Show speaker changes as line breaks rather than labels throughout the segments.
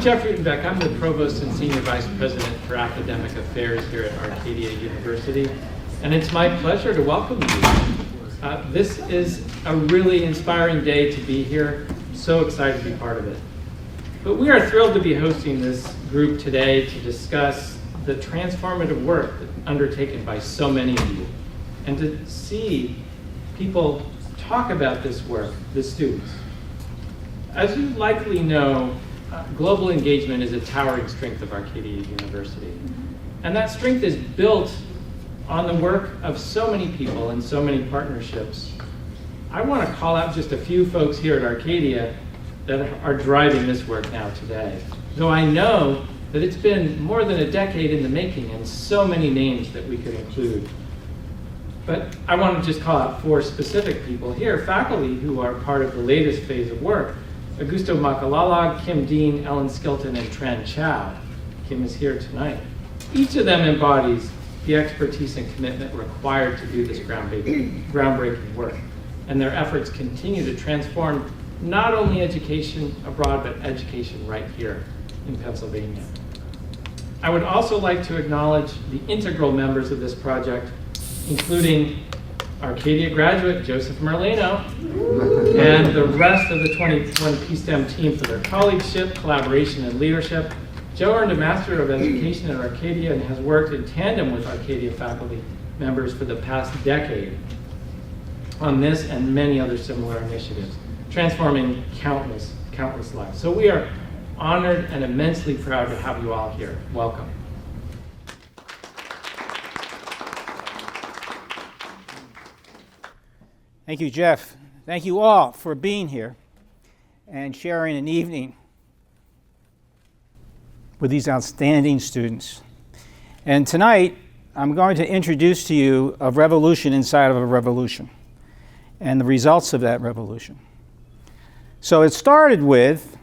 I'm Jeff Rutenbeck. I'm the Provost and Senior Vice President for Academic Affairs here at Arcadia University, and it's my pleasure to welcome you. This is a really inspiring day to be here. I'm so excited to be part of it. But we are thrilled to be hosting this group today to discuss the transformative work undertaken by so many of you, and to see people talk about this work, the students. As you likely know, global engagement is a towering strength of Arcadia University. And that strength is built on the work of so many people and so many partnerships. I want to call out just a few folks here at Arcadia that are driving this work now today. Though I know that it's been more than a decade in the making and so many names that we could include. But I want to just call out 4 specific people here, faculty who are part of the latest phase of work. Augusto Makalala, Kim Dean, Ellen Skilton, and Tran Chow. Kim is here tonight. Each of them embodies the expertise and commitment required to do this groundbreaking work. And their efforts continue to transform not only education abroad, but education right here in Pennsylvania. I would also like to acknowledge the integral members of this project, including Arcadia graduate Joseph Merlino and the rest of the 2021 PSTEM team for their colleagueship, collaboration, and leadership. Joe earned a Master of Education at Arcadia and has worked in tandem with Arcadia faculty members for the past decade on this and many other similar initiatives, transforming countless lives. So we are honored and immensely proud to have you all here. Welcome.
Thank you, Jeff. Thank you all for being here and sharing an evening with these outstanding students. And tonight, I'm going to introduce to you a revolution inside of a revolution and the results of that revolution. So it started with,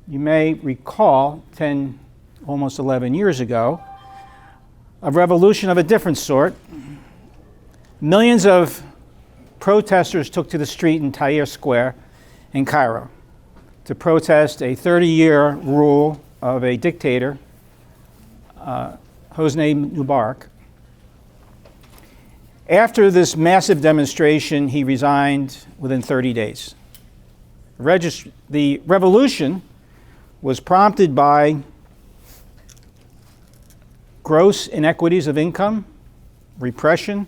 you may recall, 10, almost 11 years ago, a revolution of a different sort. Millions of protesters took to the street in Tahrir Square in Cairo to protest a 30-year rule of a dictator, Hosni Mubarak. After this massive demonstration, he resigned within 30 days. The revolution was prompted by gross inequities of income, repression,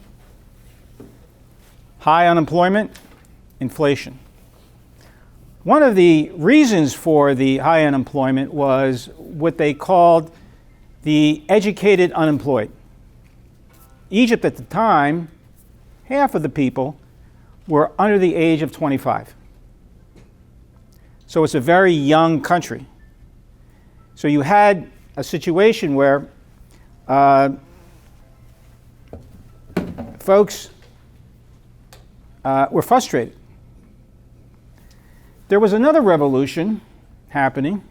high unemployment, inflation. One of the reasons for the high unemployment was what they called the educated unemployed. Egypt at the time, half of the people were under the age of 25. So it's a very young country. So you had a situation where folks were frustrated. There was another revolution happening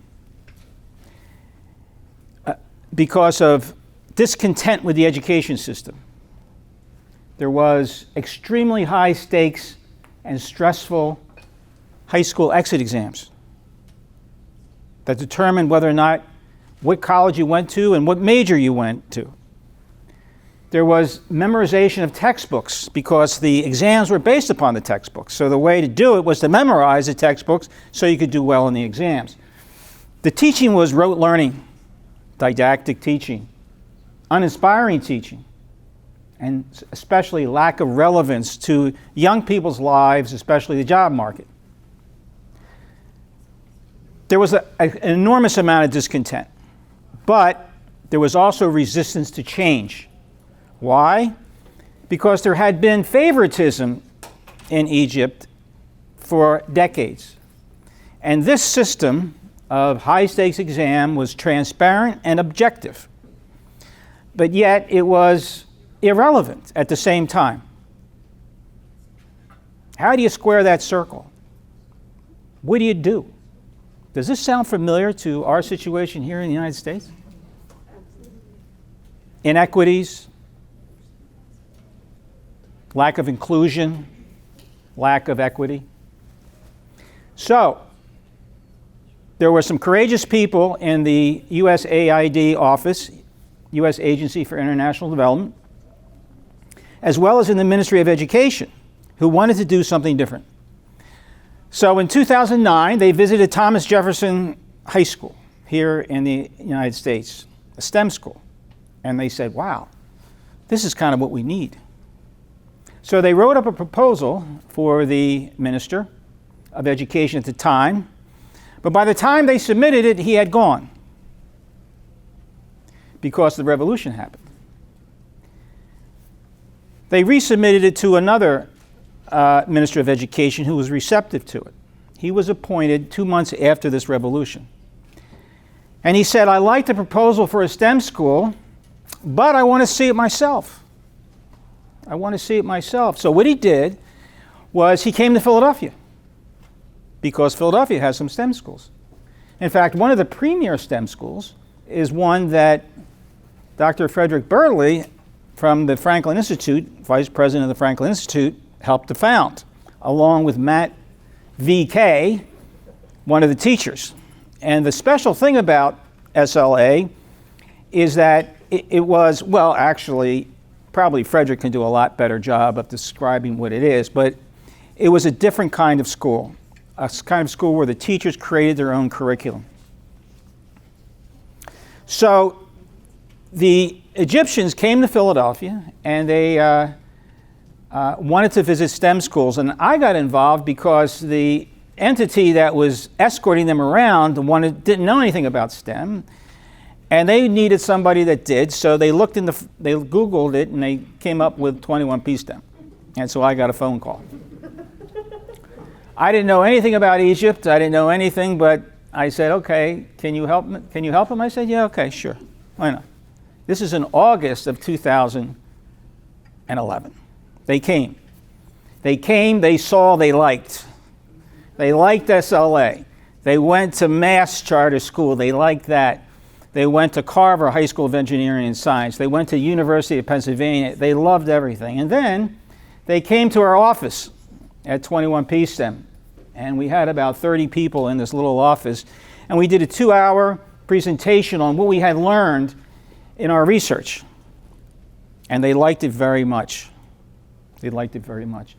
because of discontent with the education system. There was extremely high stakes and stressful high school exit exams that determined whether or not what college you went to and what major you went to. There was memorization of textbooks because the exams were based upon the textbooks. So the way to do it was to memorize the textbooks so you could do well in the exams. The teaching was rote learning, didactic teaching, uninspiring teaching, and especially lack of relevance to young people's lives, especially the job market. There was an enormous amount of discontent, but there was also resistance to change. Why? Because there had been favoritism in Egypt for decades. And this system of high-stakes exam was transparent and objective, but yet it was irrelevant at the same time. How do you square that circle? What do you do? Does this sound familiar to our situation here in the United States? Inequities, lack of inclusion, lack of equity. So, there were some courageous people in the USAID office, U.S. Agency for International Development, as well as in the Ministry of Education, who wanted to do something different. So in 2009, they visited Thomas Jefferson High School here in the United States, a STEM school. And they said, wow, this is kind of what we need. So they wrote up a proposal for the Minister of Education at the time. But by the time they submitted it, he had gone because the revolution happened. They resubmitted it to another Minister of Education who was receptive to it. He was appointed 2 months after this revolution. And he said, I like the proposal for a STEM school, but I want to see it myself. I want to see it myself. So what he did was he came to Philadelphia because Philadelphia has some STEM schools. In fact, one of the premier STEM schools is one that Dr. Frederick Burley from the Franklin Institute, vice president of the Franklin Institute, helped to found, along with Matt V.K., one of the teachers. And the special thing about SLA is that it was, well, actually, probably Frederick can do a lot better job of describing what it is, but it was a different kind of school, a kind of school where the teachers created their own curriculum. So the Egyptians came to Philadelphia and they wanted to visit STEM schools, and I got involved because the entity that was escorting them around didn't know anything about STEM, and they needed somebody that did. So they they Googled it, and they came up with 21P STEM, and so I got a phone call. I didn't know anything about Egypt. I didn't know anything, but I said, "Okay, can you help me? Can you help them?" I said, "Yeah, okay, sure, why not?" This is in August of 2011. They came. They saw, they liked. They liked SLA. They went to Mass Charter School. They liked that. They went to Carver High School of Engineering and Science. They went to University of Pennsylvania. They loved everything. And then they came to our office at 21P STEM. And we had about 30 people in this little office. And we did a 2-hour presentation on what we had learned in our research. And they liked it very much. They liked it very much.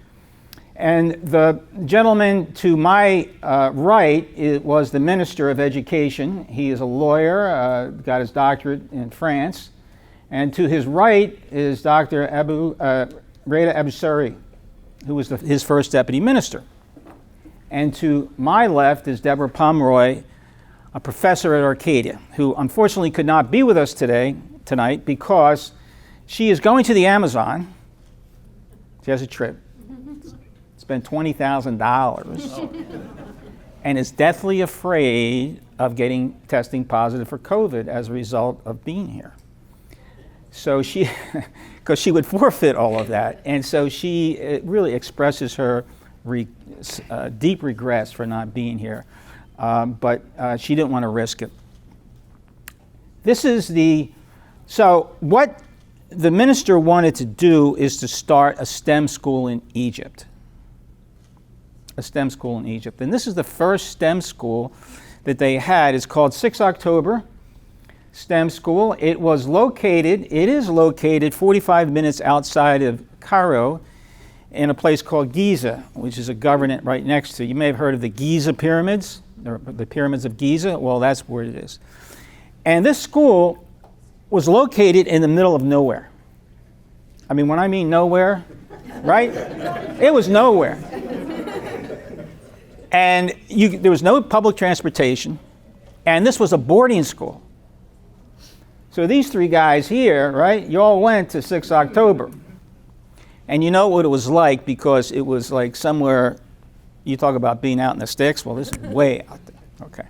And the gentleman to my right was the Minister of Education. He is a lawyer, got his doctorate in France. And to his right is Dr. Reda Abusari, who was his first deputy minister. And to my left is Deborah Pomeroy, a professor at Arcadia, who unfortunately could not be with us tonight because she is going to the Amazon. She has a trip. Spent $20,000 and is deathly afraid of testing positive for COVID as a result of being here. So because she would forfeit all of that, and so she really expresses her deep regrets for not being here, but she didn't want to risk it. So what the minister wanted to do is to start a STEM school in Egypt. A STEM school in Egypt. And this is the first STEM school that they had. It's called 6 October STEM School. It is located 45 minutes outside of Cairo in a place called Giza, which is a governorate right next to. You may have heard of the Giza pyramids, the pyramids of Giza. Well, that's where it is. And this school was located in the middle of nowhere. I mean, when I mean nowhere, right? It was nowhere. And there was no public transportation, and this was a boarding school. So these three guys here, right, you all went to 6 October. And you know what it was like, because it was like somewhere, you talk about being out in the sticks, well, this is way out there. Okay.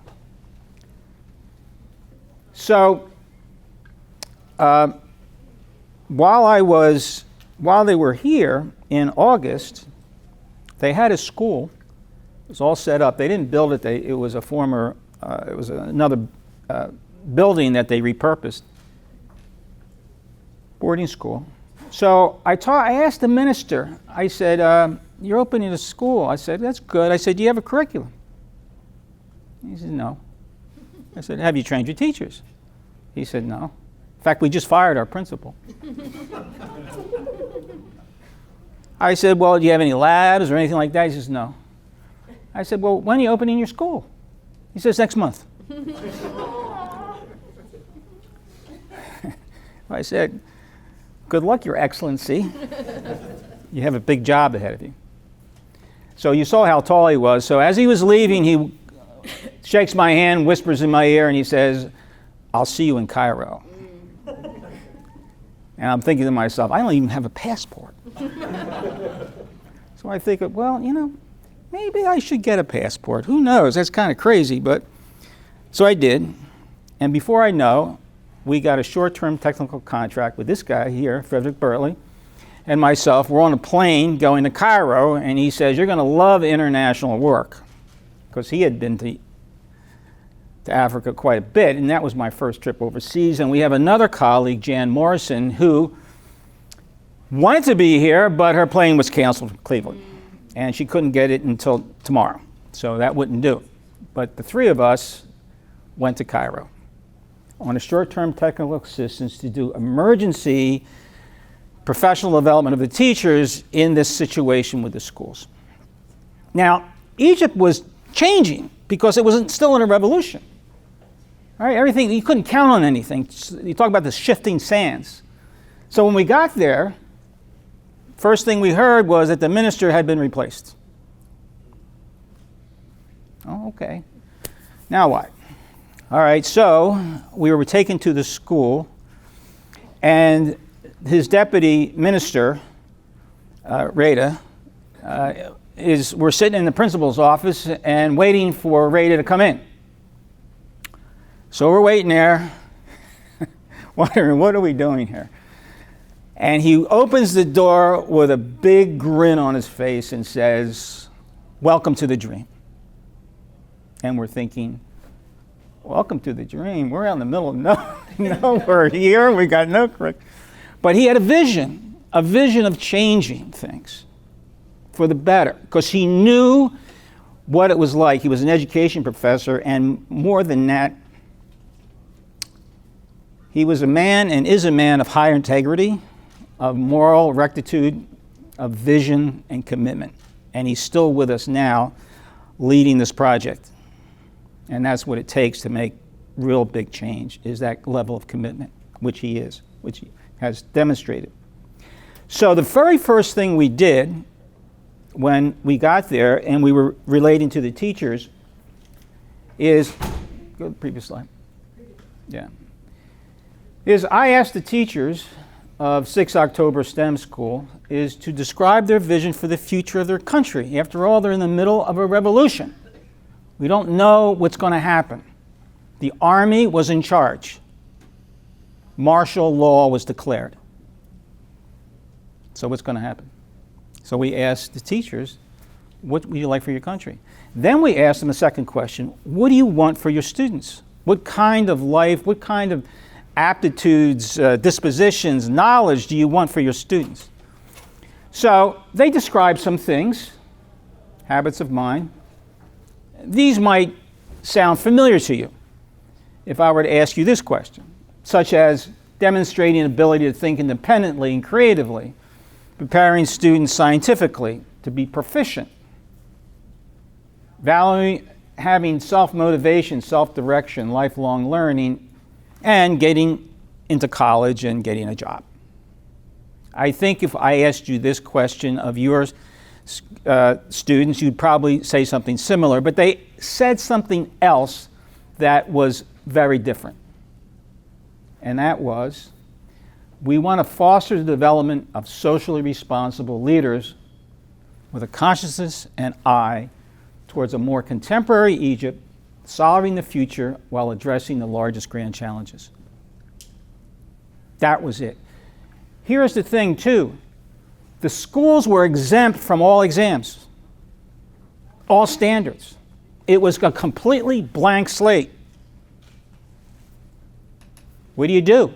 So while they were here in August, they had a school. It was all set up. They didn't build it. It was another building that they repurposed. Boarding school. So I asked the minister, I said, you're opening a school. I said, that's good. I said, do you have a curriculum? He said, no. I said, have you trained your teachers? He said, no. In fact, we just fired our principal. I said, well, do you have any labs or anything like that? He says, no. I said, well, when are you opening your school? He says, next month. I said, good luck, Your Excellency. You have a big job ahead of you. So you saw how tall he was. So as he was leaving, he shakes my hand, whispers in my ear, and he says, I'll see you in Cairo. And I'm thinking to myself, I don't even have a passport. So I think, well, maybe I should get a passport. Who knows? That's kind of crazy. But so I did. And before I know, we got a short-term technical contract with this guy here, Frederick Burley, and myself. We're on a plane going to Cairo, and he says, you're going to love international work, because he had been to Africa quite a bit, and that was my first trip overseas. And we have another colleague, Jan Morrison, who wanted to be here, but her plane was canceled from Cleveland, and she couldn't get it until tomorrow, so that wouldn't do. But the three of us went to Cairo on a short-term technical assistance to do emergency professional development of the teachers in this situation with the schools. Now, Egypt was changing because it wasn't still in a revolution. All right, everything, you couldn't count on anything. You talk about the shifting sands. So when we got there, first thing we heard was that the minister had been replaced. Oh, okay. Now what? All right, so we were taken to the school, and his deputy minister, Rada, we're sitting in the principal's office and waiting for Rada to come in. So we're waiting there, wondering, what are we doing here? And he opens the door with a big grin on his face and says, welcome to the dream. And we're thinking, welcome to the dream. We're out in the middle of nowhere here. We got no correct. But he had a vision of changing things for the better, because he knew what it was like. He was an education professor, and more than that, he was a man and is a man of high integrity, of moral rectitude, of vision and commitment. And he's still with us now, leading this project. And that's what it takes to make real big change, is that level of commitment, which he is, which he has demonstrated. So the very first thing we did when we got there and we were relating to the teachers is, go to the previous slide. Yeah. Is I asked the teachers of 6 October STEM School is to describe their vision for the future of their country. After all, they're in the middle of a revolution. We don't know what's going to happen. The army was in charge. Martial law was declared. So what's going to happen? So we asked the teachers, what would you like for your country? Then we asked them a second question, what do you want for your students? What kind of life, what kind of aptitudes, dispositions, knowledge do you want for your students? So they described some things, habits of mind. These might sound familiar to you if I were to ask you this question, such as demonstrating ability to think independently and creatively, preparing students scientifically to be proficient, valuing having self-motivation, self-direction, lifelong learning, and getting into college and getting a job. I think if I asked you this question of your students, you'd probably say something similar, but they said something else that was very different. And that was, we want to foster the development of socially responsible leaders with a consciousness and eye towards a more contemporary Egypt, solving the future while addressing the largest grand challenges. That was it. Here's the thing, too. The schools were exempt from all exams, all standards. It was a completely blank slate. What do you do?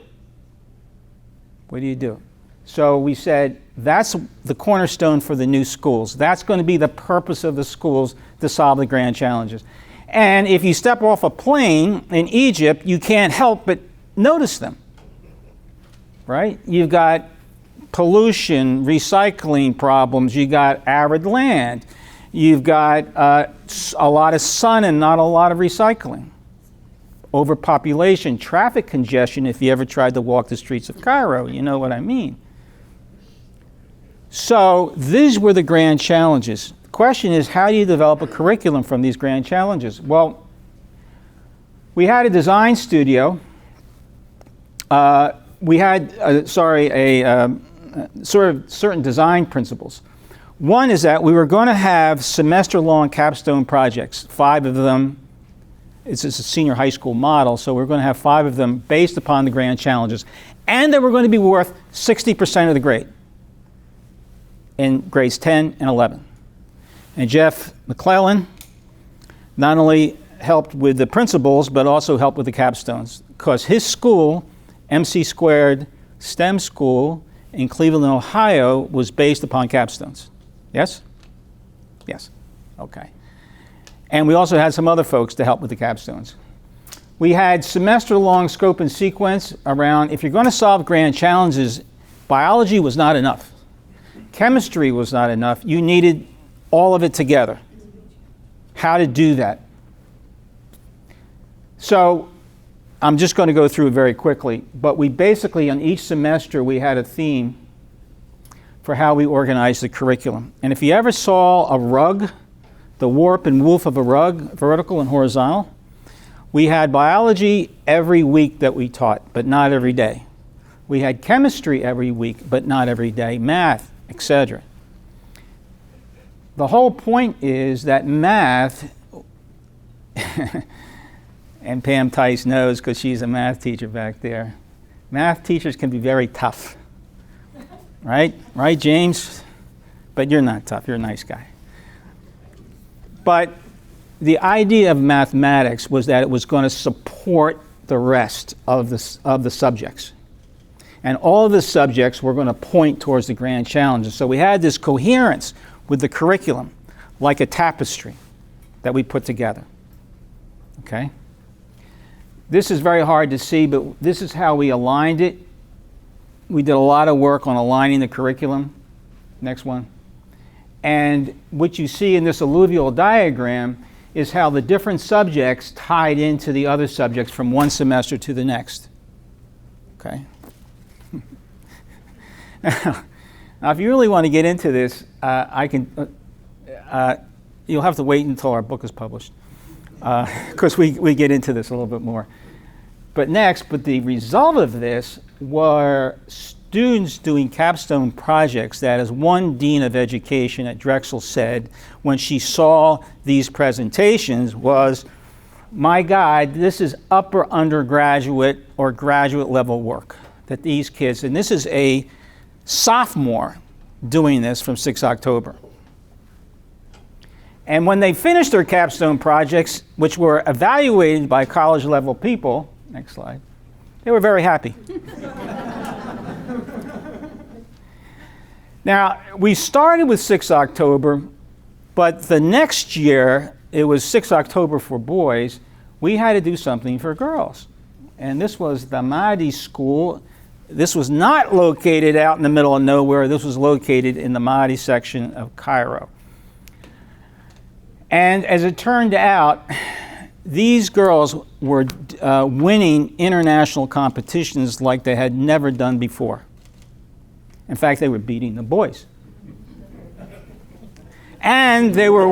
What do you do? So we said, that's the cornerstone for the new schools. That's going to be the purpose of the schools, to solve the grand challenges. And if you step off a plane in Egypt, you can't help but notice them, right? You've got pollution, recycling problems, you got arid land, you've got a lot of sun and not a lot of recycling. Overpopulation, traffic congestion, if you ever tried to walk the streets of Cairo, you know what I mean. So these were the grand challenges. The question is, how do you develop a curriculum from these grand challenges? Well, we had a design studio. We had, sort of certain design principles. One is that we were going to have semester-long capstone projects, 5 of them. It's a senior high school model, so we're going to have 5 of them based upon the grand challenges. And they were going to be worth 60% of the grade in grades 10 and 11. And Jeff McClellan not only helped with the principles, but also helped with the capstones, because his school, MC Squared STEM School in Cleveland, Ohio, was based upon capstones. Yes? Yes. Okay. And we also had some other folks to help with the capstones. We had semester-long scope and sequence around, if you're going to solve grand challenges, biology was not enough. Chemistry was not enough. You needed all of it together. How to do that. So I'm just going to go through it very quickly, but we basically, on each semester, we had a theme for how we organized the curriculum. And if you ever saw a rug, the warp and woof of a rug, vertical and horizontal, we had biology every week that we taught, but not every day. We had chemistry every week, but not every day, math, etc. The whole point is that math, and Pam Tice knows because she's a math teacher back there, math teachers can be very tough. Right? Right, James? But you're not tough. You're a nice guy. But the idea of mathematics was that it was going to support the rest of the subjects. And all of the subjects were going to point towards the grand challenges. So we had this coherence with the curriculum, like a tapestry that we put together. Okay? This is very hard to see, but this is how we aligned it. We did a lot of work on aligning the curriculum. Next one. And what you see in this alluvial diagram is how the different subjects tied into the other subjects from one semester to the next. Okay? Now, if you really want to get into this, you'll have to wait until our book is published, because we get into this a little bit more. But the result of this were students doing capstone projects that, as one dean of education at Drexel said when she saw these presentations, was, my God, this is upper undergraduate or graduate level work that these kids, and this is a sophomore doing this from 6 October. And when they finished their capstone projects, which were evaluated by college level people, next slide, they were very happy. Now, we started with 6 October, but the next year, it was 6 October for boys, we had to do something for girls. And this was the Mahdi School. This was not located out in the middle of nowhere. This was located in the Mahdi section of Cairo. And as it turned out, these girls were winning international competitions like they had never done before. In fact, they were beating the boys. And they were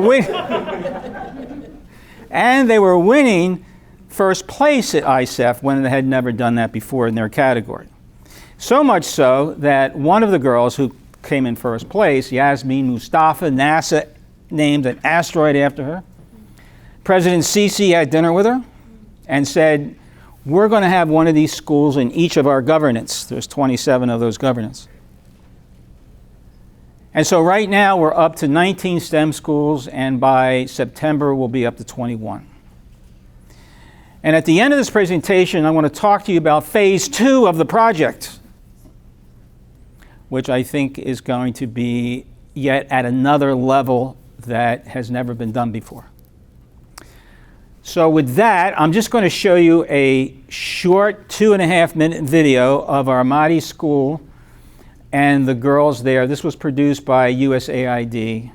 winning first place at ISEF when they had never done that before in their category. So much so that one of the girls who came in first place, Yasmin Mustafa, NASA named an asteroid after her. President Sisi had dinner with her and said, we're going to have one of these schools in each of our governance. There's 27 of those governance. And so right now we're up to 19 STEM schools, and by September we'll be up to 21. And at the end of this presentation, I want to talk to you about phase 2 of the project, which I think is going to be yet at another level that has never been done before. So with that, I'm just going to show you a short 2.5-minute video of our Mahdi school and the girls there. This was produced by USAID.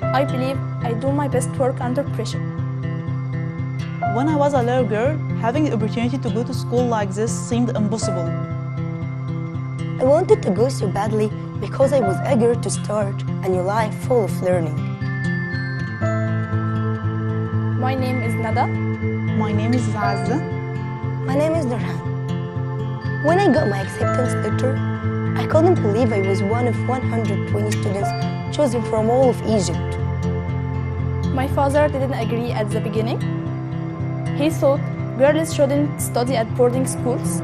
I believe I do my best work under pressure.
When I was a little girl, having the opportunity to go to school like this seemed impossible.
I wanted to go so badly because I was eager to start a new life full of learning.
My name is Nada.
My name is Azza.
My name is Nurhan. When I got my acceptance letter, I couldn't believe I was one of 120 students chosen from all of Egypt.
My father didn't agree at the beginning. He thought girls shouldn't study at boarding schools.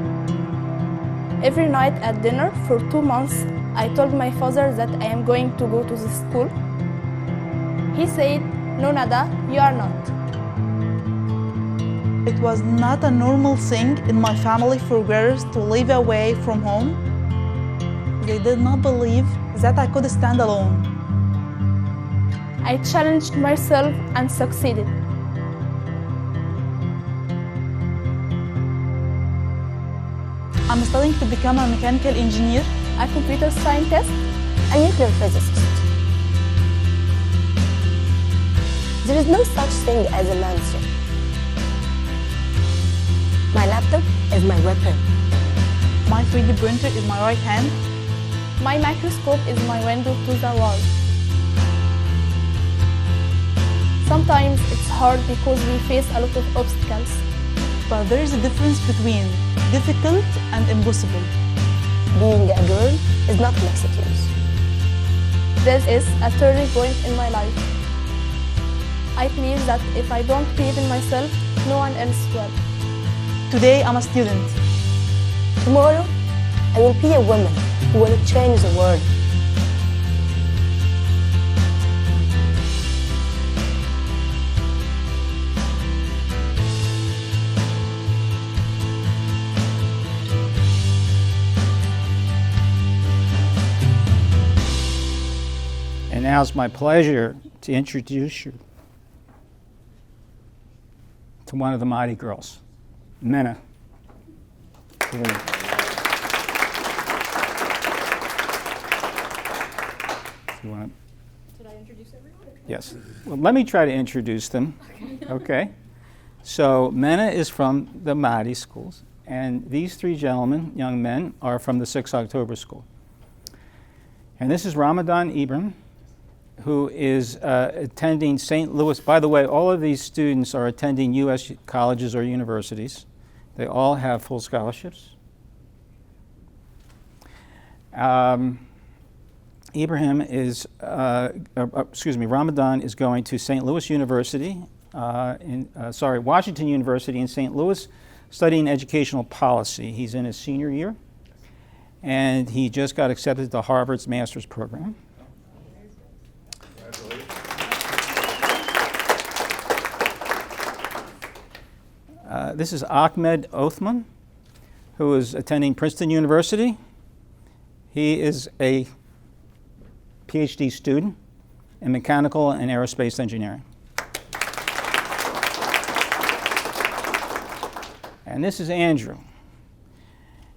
Every night at dinner for 2 months, I told my father that I am going to go to this school. He said, "No, Nada, you are not."
It was not a normal thing in my family for girls to live away from home. They did not believe that I could stand alone.
I challenged myself and succeeded.
I'm studying to become a mechanical engineer.
A computer scientist.
A nuclear physicist. There is no such thing as an answer. My laptop is my weapon.
My 3D printer is my right hand.
My microscope is my window to the world. Sometimes it's hard because we face a lot of obstacles.
But there is a difference between difficult and impossible.
Being a girl is not an excuse.
This is a turning point in my life. I believe that if I don't believe in myself, no one else will.
Today I'm a student.
Tomorrow, I will be a woman who will change the world.
And now it's my pleasure to introduce you to one of the Mahdi girls, Mena. You want to?
Should I introduce everyone?
Yes. Well, let me try to introduce them. Okay. So Mena is from the Mahdi schools, and these three gentlemen, young men, are from the 6 October school. And this is Ramadan Ibrahim, who is attending St. Louis. By the way, all of these students are attending U.S. colleges or universities. They all have full scholarships. Ramadan is going to St. Louis University, Washington University in St. Louis, studying educational policy. He's in his senior year, and he just got accepted to Harvard's master's program. This is Ahmed Othman, who is attending Princeton University. He is a PhD student in mechanical and aerospace engineering. And this is Andrew.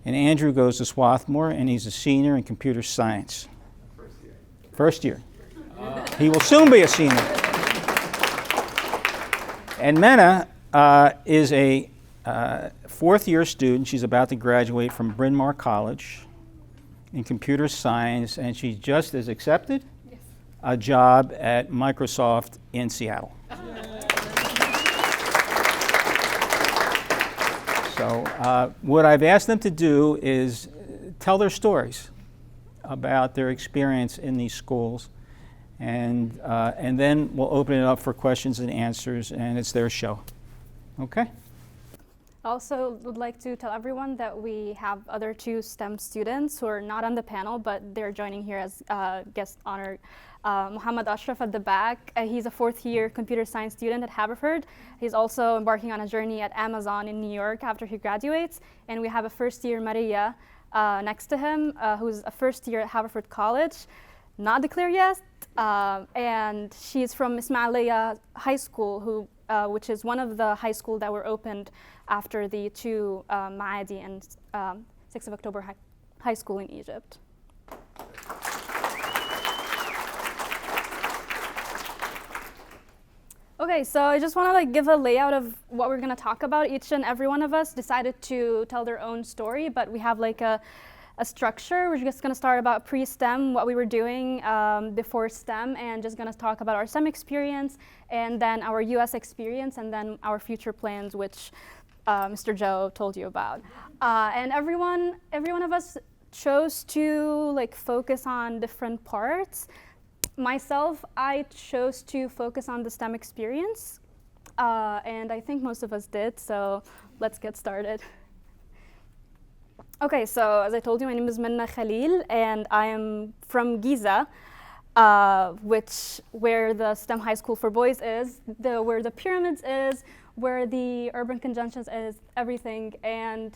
And Andrew goes to Swarthmore, and he's a senior in computer science. First year. He will soon be a senior. And Mena is a fourth-year student. She's about to graduate from Bryn Mawr College in computer science, and she just is accepted a job at Microsoft in Seattle. So what I've asked them to do is tell their stories about their experience in these schools, and then we'll open it up for questions and answers, and it's their show. Okay?
I also would like to tell everyone that we have other 2 STEM students who are not on the panel, but they're joining here as guest honor. Muhammad Ashraf at the back, he's a 4th year computer science student at Haverford. He's also embarking on a journey at Amazon in New York after he graduates. And we have a 1st year Maria next to him, who's a 1st year at Haverford College, not declared yet. And she's from Ismailia High School, which is one of the high schools that were opened after the 2 Maadi and 6th of October high school in Egypt. Okay, so I just want to give a layout of what we're going to talk about. Each and every one of us decided to tell their own story, but we have a structure. We're just going to start about pre-STEM, what we were doing before STEM, and just going to talk about our STEM experience, and then our US experience, and then our future plans, which Mr. Joe told you about. And every one of us chose to focus on different parts. Myself, I chose to focus on the STEM experience, and I think most of us did, so let's get started. Okay, so as I told you, my name is Minna Khalil, and I am from Giza, where the STEM High School for Boys is, where the pyramids is, where the urban conjunctions is, everything. And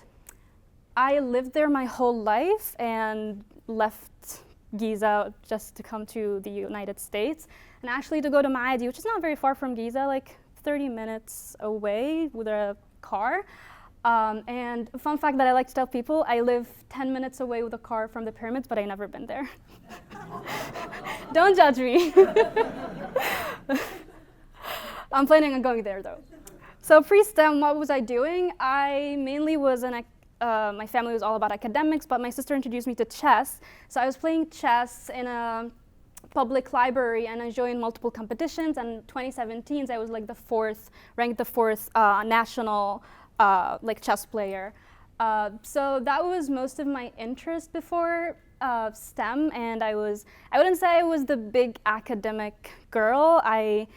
I lived there my whole life and left Giza just to come to the United States, and actually to go to Maadi, which is not very far from Giza, 30 minutes away with a car. And a fun fact that I like to tell people, I live 10 minutes away with a car from the pyramids, but I've never been there. Don't judge me. I'm planning on going there though. So pre-STEM, what was I doing? I mainly was my family was all about academics, but my sister introduced me to chess. So I was playing chess in a public library, and I joined multiple competitions. And in 2017, I was ranked the fourth national chess player. So that was most of my interest before STEM, and I wouldn't say I was the big academic girl. I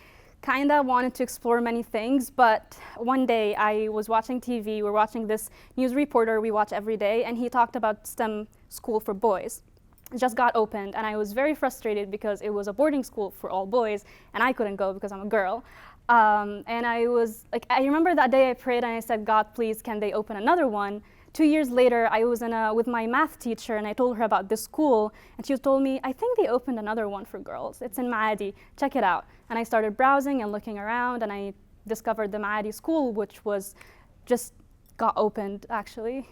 kind of wanted to explore many things, but one day I was watching TV, we were watching this news reporter we watch every day, and he talked about STEM school for boys. It just got opened, and I was very frustrated because it was a boarding school for all boys, and I couldn't go because I'm a girl. And I remember that day I prayed and I said, God, please, can they open another one? 2 years later, I was with my math teacher, and I told her about this school, and she told me, I think they opened another one for girls. It's in Maadi, check it out. And I started browsing and looking around, and I discovered the Maadi school, which was just got opened, actually.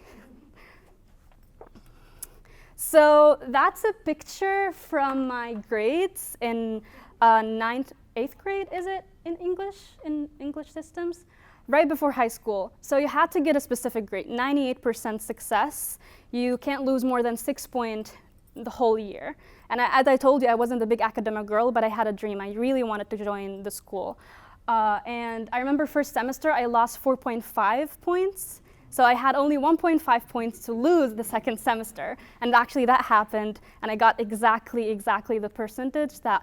So that's a picture from my grades in 8th grade, is it, in English systems? Right before high school. So you had to get a specific grade, 98% success. You can't lose more than 6 points the whole year. And as I told you, I wasn't the big academic girl, but I had a dream. I really wanted to join the school. And I remember first semester, I lost 4.5 points. So I had only 1.5 points to lose the second semester. And actually that happened, and I got exactly the percentage that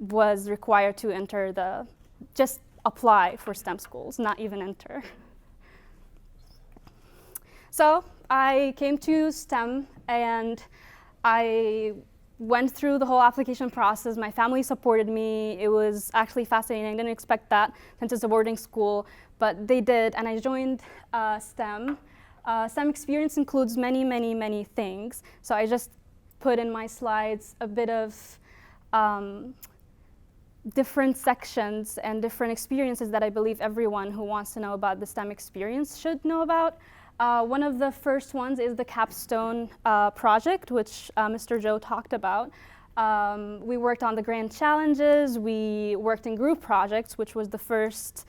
was required to enter just apply for STEM schools, not even enter. So I came to STEM, and I went through the whole application process. My family supported me. It was actually fascinating. I didn't expect that since it's a boarding school, but they did, and I joined STEM. STEM experience includes many things. So I just put in my slides a bit of different sections and different experiences that I believe everyone who wants to know about the STEM experience should know about. One of the first ones is the capstone project, which Mr. Joe talked about. We worked on the grand challenges. We worked in group projects, which was the first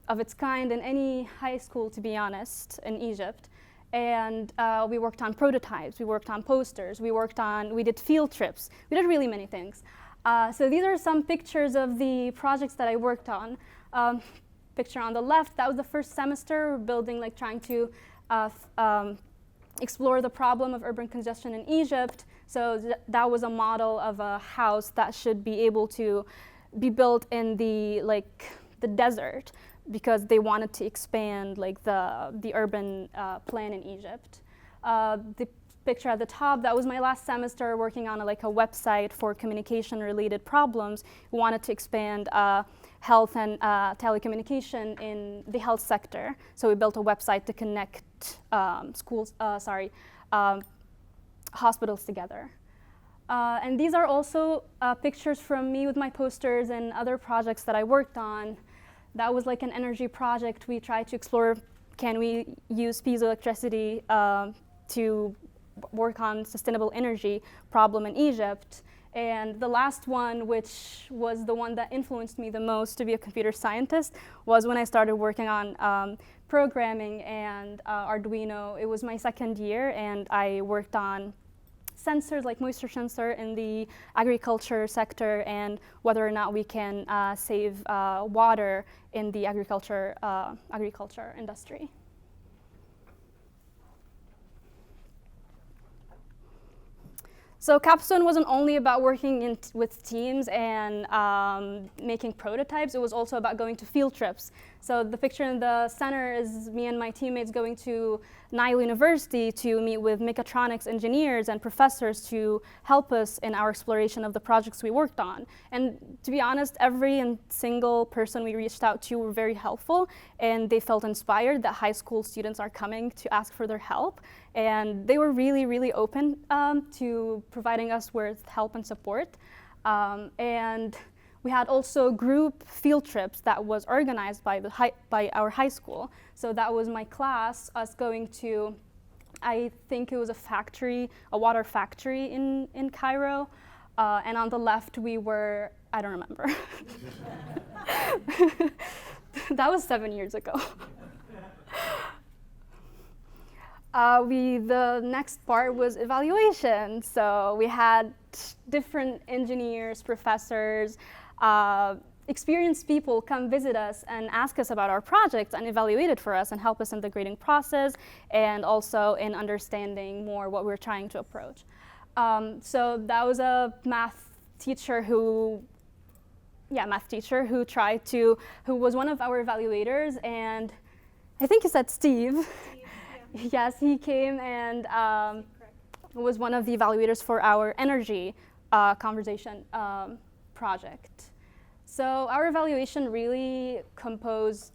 of its kind in any high school, to be honest, in Egypt. And we worked on prototypes. We worked on posters. We did field trips. We did really many things. So these are some pictures of the projects that I worked on. Picture on the left, that was the first semester, building, trying to explore the problem of urban congestion in Egypt. So that was a model of a house that should be able to be built in the desert. because they wanted to expand like the urban plan in Egypt. The picture at the top, that was my last semester working on like a website for communication-related problems. We wanted to expand health and telecommunication in the health sector. So we built a website to connect hospitals together. And these are also pictures from me with my posters and other projects that I worked on. That was like an energy project. We tried to explore, can we use piezoelectricity to work on sustainable energy problem in Egypt. And the last one, which was the one that influenced me the most to be a computer scientist, was when I started working on programming and Arduino. It was my second year, and I worked on sensors like moisture sensor in the agriculture sector and whether or not we can save water in the agriculture industry. So Capstone wasn't only about working with teams and making prototypes, it was also about going to field trips. So the picture in the center is me and my teammates going to Nile University to meet with mechatronics engineers and professors to help us in our exploration of the projects we worked on. And to be honest, every single person we reached out to were very helpful, and they felt inspired that high school students are coming to ask for their help. And they were really, really open to providing us with help and support. And we had also group field trips that was organized by our high school. So that was my class, us going to, I think it was a factory, a water factory in Cairo. And on the left we were, I don't remember. That was 7 years ago. The next part was evaluation. So we had different engineers, professors, experienced people come visit us and ask us about our projects and evaluate it for us and help us in the grading process and also in understanding more what we're trying to approach. So that was a math teacher who was one of our evaluators, and I think he said Steve. Yes, he came and was one of the evaluators for our energy conversation project. So our evaluation really composed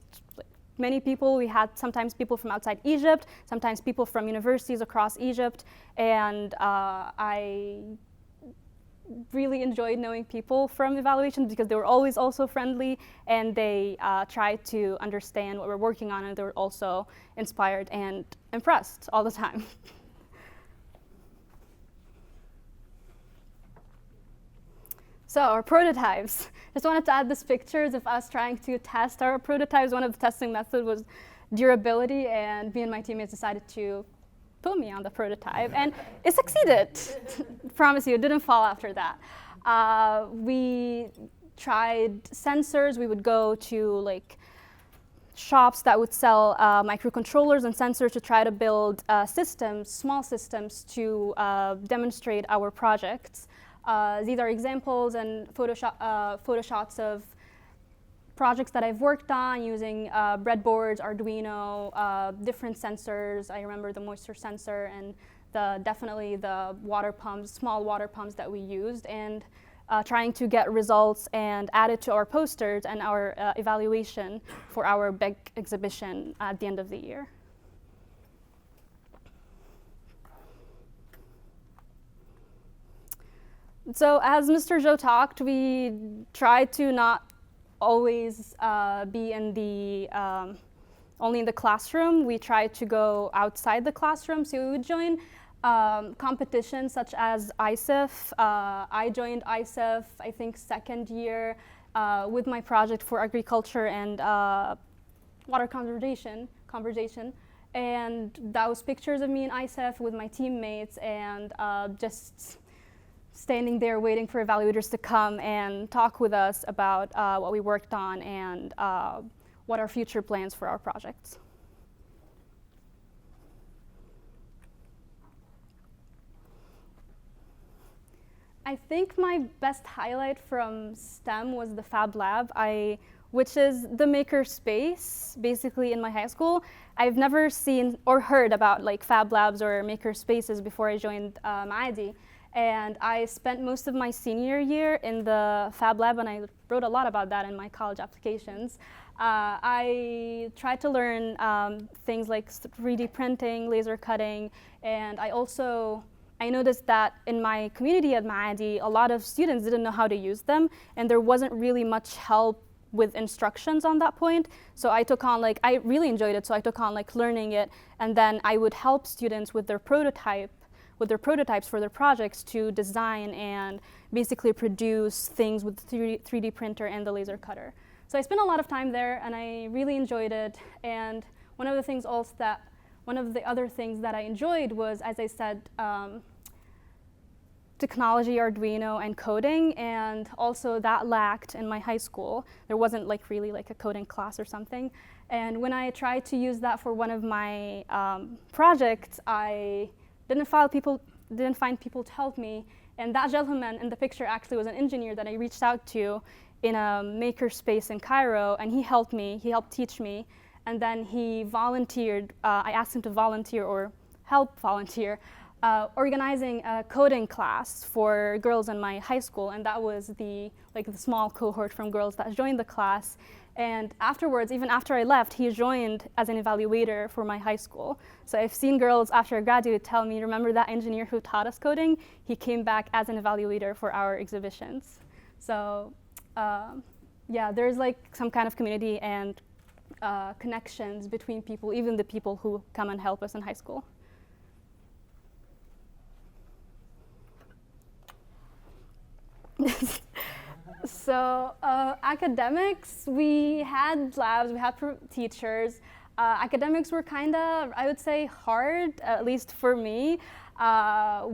many people. We had sometimes people from outside Egypt, sometimes people from universities across Egypt, and I really enjoyed knowing people from evaluation because they were always also friendly, and they tried to understand what we're working on, and they were also inspired and impressed all the time. So our prototypes. Just wanted to add these pictures of us trying to test our prototypes. One of the testing methods was durability, and me and my teammates decided to put me on the prototype, and it succeeded. Promise you, it didn't fall after that. We tried sensors. We would go to like shops that would sell microcontrollers and sensors to try to build systems, small systems to demonstrate our projects. These are examples and photo shots of projects that I've worked on using breadboards, Arduino, different sensors. I remember the moisture sensor and definitely the water pumps, small water pumps that we used, and trying to get results and add it to our posters and our evaluation for our big exhibition at the end of the year. So as Mr. Zhou talked, we tried to not always be in the only in the classroom. We tried to go outside the classroom. So we would join competitions such as ISIF. I joined ISIF, I think, second year with my project for agriculture and water conservation. And that was pictures of me in ISIF with my teammates, and just standing there waiting for evaluators to come and talk with us about what we worked on and what are future plans for our projects. I think my best highlight from STEM was the Fab Lab. I which is the maker space, basically in my high school. I've never seen or heard about like Fab Labs or maker spaces before I joined Maadi. And I spent most of my senior year in the Fab Lab, and I wrote a lot about that in my college applications. I tried to learn things like 3D printing, laser cutting, and I noticed that in my community at Maadi, a lot of students didn't know how to use them, and there wasn't really much help with instructions on that point. So I took on I really enjoyed it, so I took on learning it, and then I would help students with their prototypes for their projects to design and basically produce things with the 3D printer and the laser cutter. So I spent a lot of time there, and I really enjoyed it. And one of the other things that I enjoyed was, as I said, technology, Arduino, and coding, and also that lacked in my high school. There wasn't really a coding class or something. And when I tried to use that for one of my projects, I didn't find people to help me. And that gentleman in the picture actually was an engineer that I reached out to in a maker space in Cairo, and he helped me. He helped teach me. And then he volunteered. I asked him to volunteer or help volunteer organizing a coding class for girls in my high school, and that was the small cohort from girls that joined the class. And afterwards, even after I left, he joined as an evaluator for my high school. So I've seen girls after I graduated tell me, remember that engineer who taught us coding? He came back as an evaluator for our exhibitions. So yeah, there's some kind of community and connections between people, even the people who come and help us in high school. So academics, we had labs, we had teachers. Academics were kind of, I would say, hard, at least for me.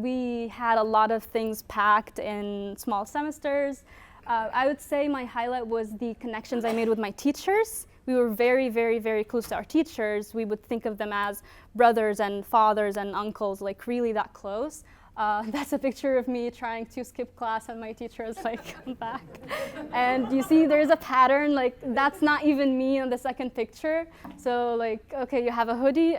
We had a lot of things packed in small semesters. I would say my highlight was the connections I made with my teachers. We were very, very, very close to our teachers. We would think of them as brothers and fathers and uncles, really that close. That's a picture of me trying to skip class and my teacher is come back. And you see there's a pattern, that's not even me on the second picture. So okay, you have a hoodie.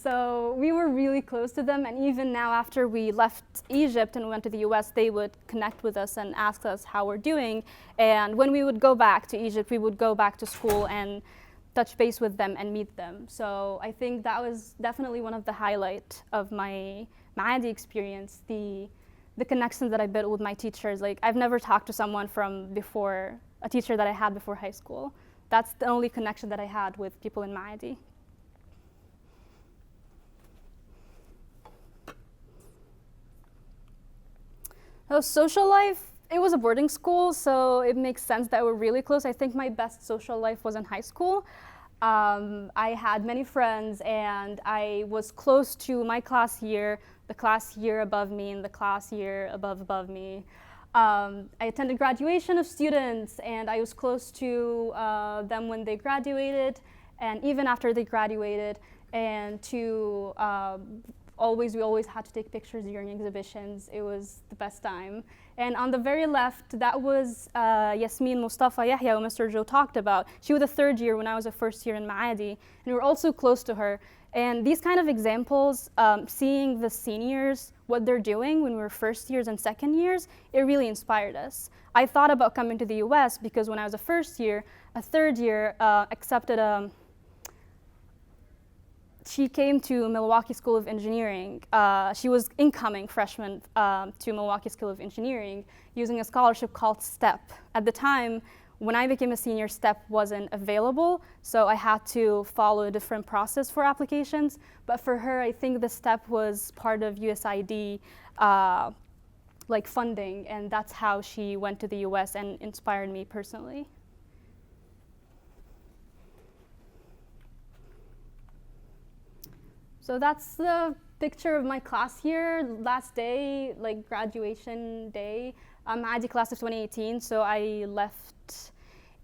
So we were really close to them, and even now after we left Egypt and went to the US, they would connect with us and ask us how we're doing. And when we would go back to Egypt, we would go back to school and touch base with them and meet them. So I think that was definitely one of the highlights of my Maadi experience, the connections that I built with my teachers. I've never talked to someone from before, a teacher that I had before high school. That's the only connection that I had with people in Maadi. Oh, social life, it was a boarding school, so it makes sense that we're really close. I think my best social life was in high school. I had many friends, and I was close to my class year, the class year above me, and the class year above me. I attended graduation of students, and I was close to them when they graduated, and even after they graduated, and to we always had to take pictures during exhibitions. It was the best time. And on the very left, that was Yasmin Mustafa Yahya, who Mr. Joe talked about. She was a third year when I was a first year in Maadi, and we were also close to her. And these kind of examples, seeing the seniors, what they're doing when we were first years and second years, it really inspired us. I thought about coming to the US because when I was a first year, a third year accepted she came to Milwaukee School of Engineering. She was incoming freshman to Milwaukee School of Engineering using a scholarship called STEP. At the time, when I became a senior, STEP wasn't available, so I had to follow a different process for applications. But for her, I think the STEP was part of USAID funding, and that's how she went to the US and inspired me personally. So that's the picture of my class here, last day, graduation day. Maadi class of 2018, so I left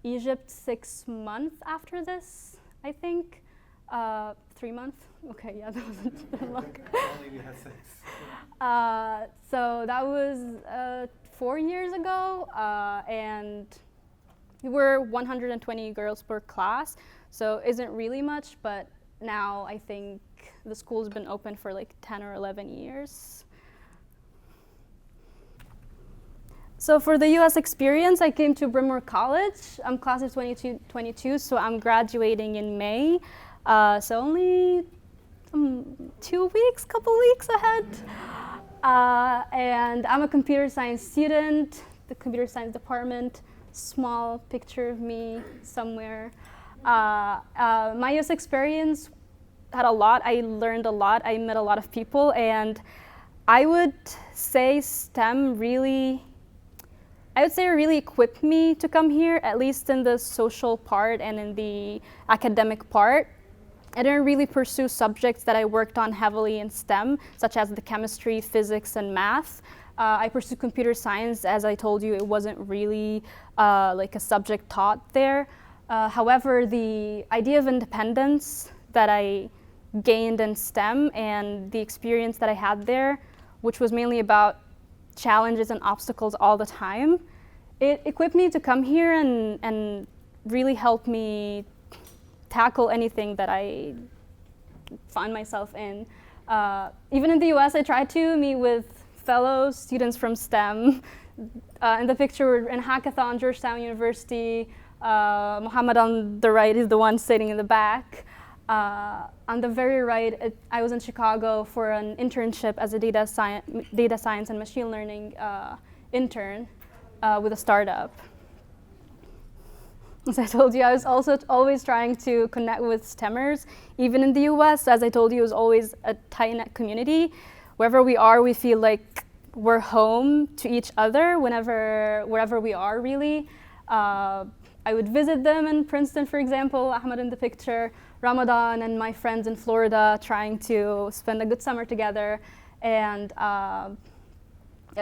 Egypt 6 months after this, I think. 3 months? Okay, yeah, that wasn't that long.
Only we had 6.
So that was 4 years ago, and we were 120 girls per class, so isn't really much, but now I think the school's been open for like 10 or 11 years. So for the US experience, I came to Bryn Mawr College. I'm class of 22, so I'm graduating in May. So only 2 weeks, couple weeks ahead. And I'm a computer science student, the computer science department, small picture of me somewhere. My US experience had a lot. I learned a lot. I met a lot of people, and I would say STEM really equipped me to come here, at least in the social part and in the academic part. I didn't really pursue subjects that I worked on heavily in STEM, such as the chemistry, physics, and math. I pursued computer science. As I told you, it wasn't really like a subject taught there. However, the idea of independence that I gained in STEM and the experience that I had there, which was mainly about challenges and obstacles all the time, it equipped me to come here and really help me tackle anything that I find myself in. Even in the US, I tried to meet with fellow students from STEM. In the picture, we're in hackathon, Georgetown University. Mohammed on the right is the one sitting in the back. On the very right, I was in Chicago for an internship as a data science and machine learning intern with a startup. As I told you, I was also always trying to connect with STEMers. Even in the US, as I told you, it was always a tight-knit community. Wherever we are, we feel like we're home to each other wherever we are, really. I would visit them in Princeton, for example, Ahmed in the picture, Ramadan and my friends in Florida trying to spend a good summer together. And I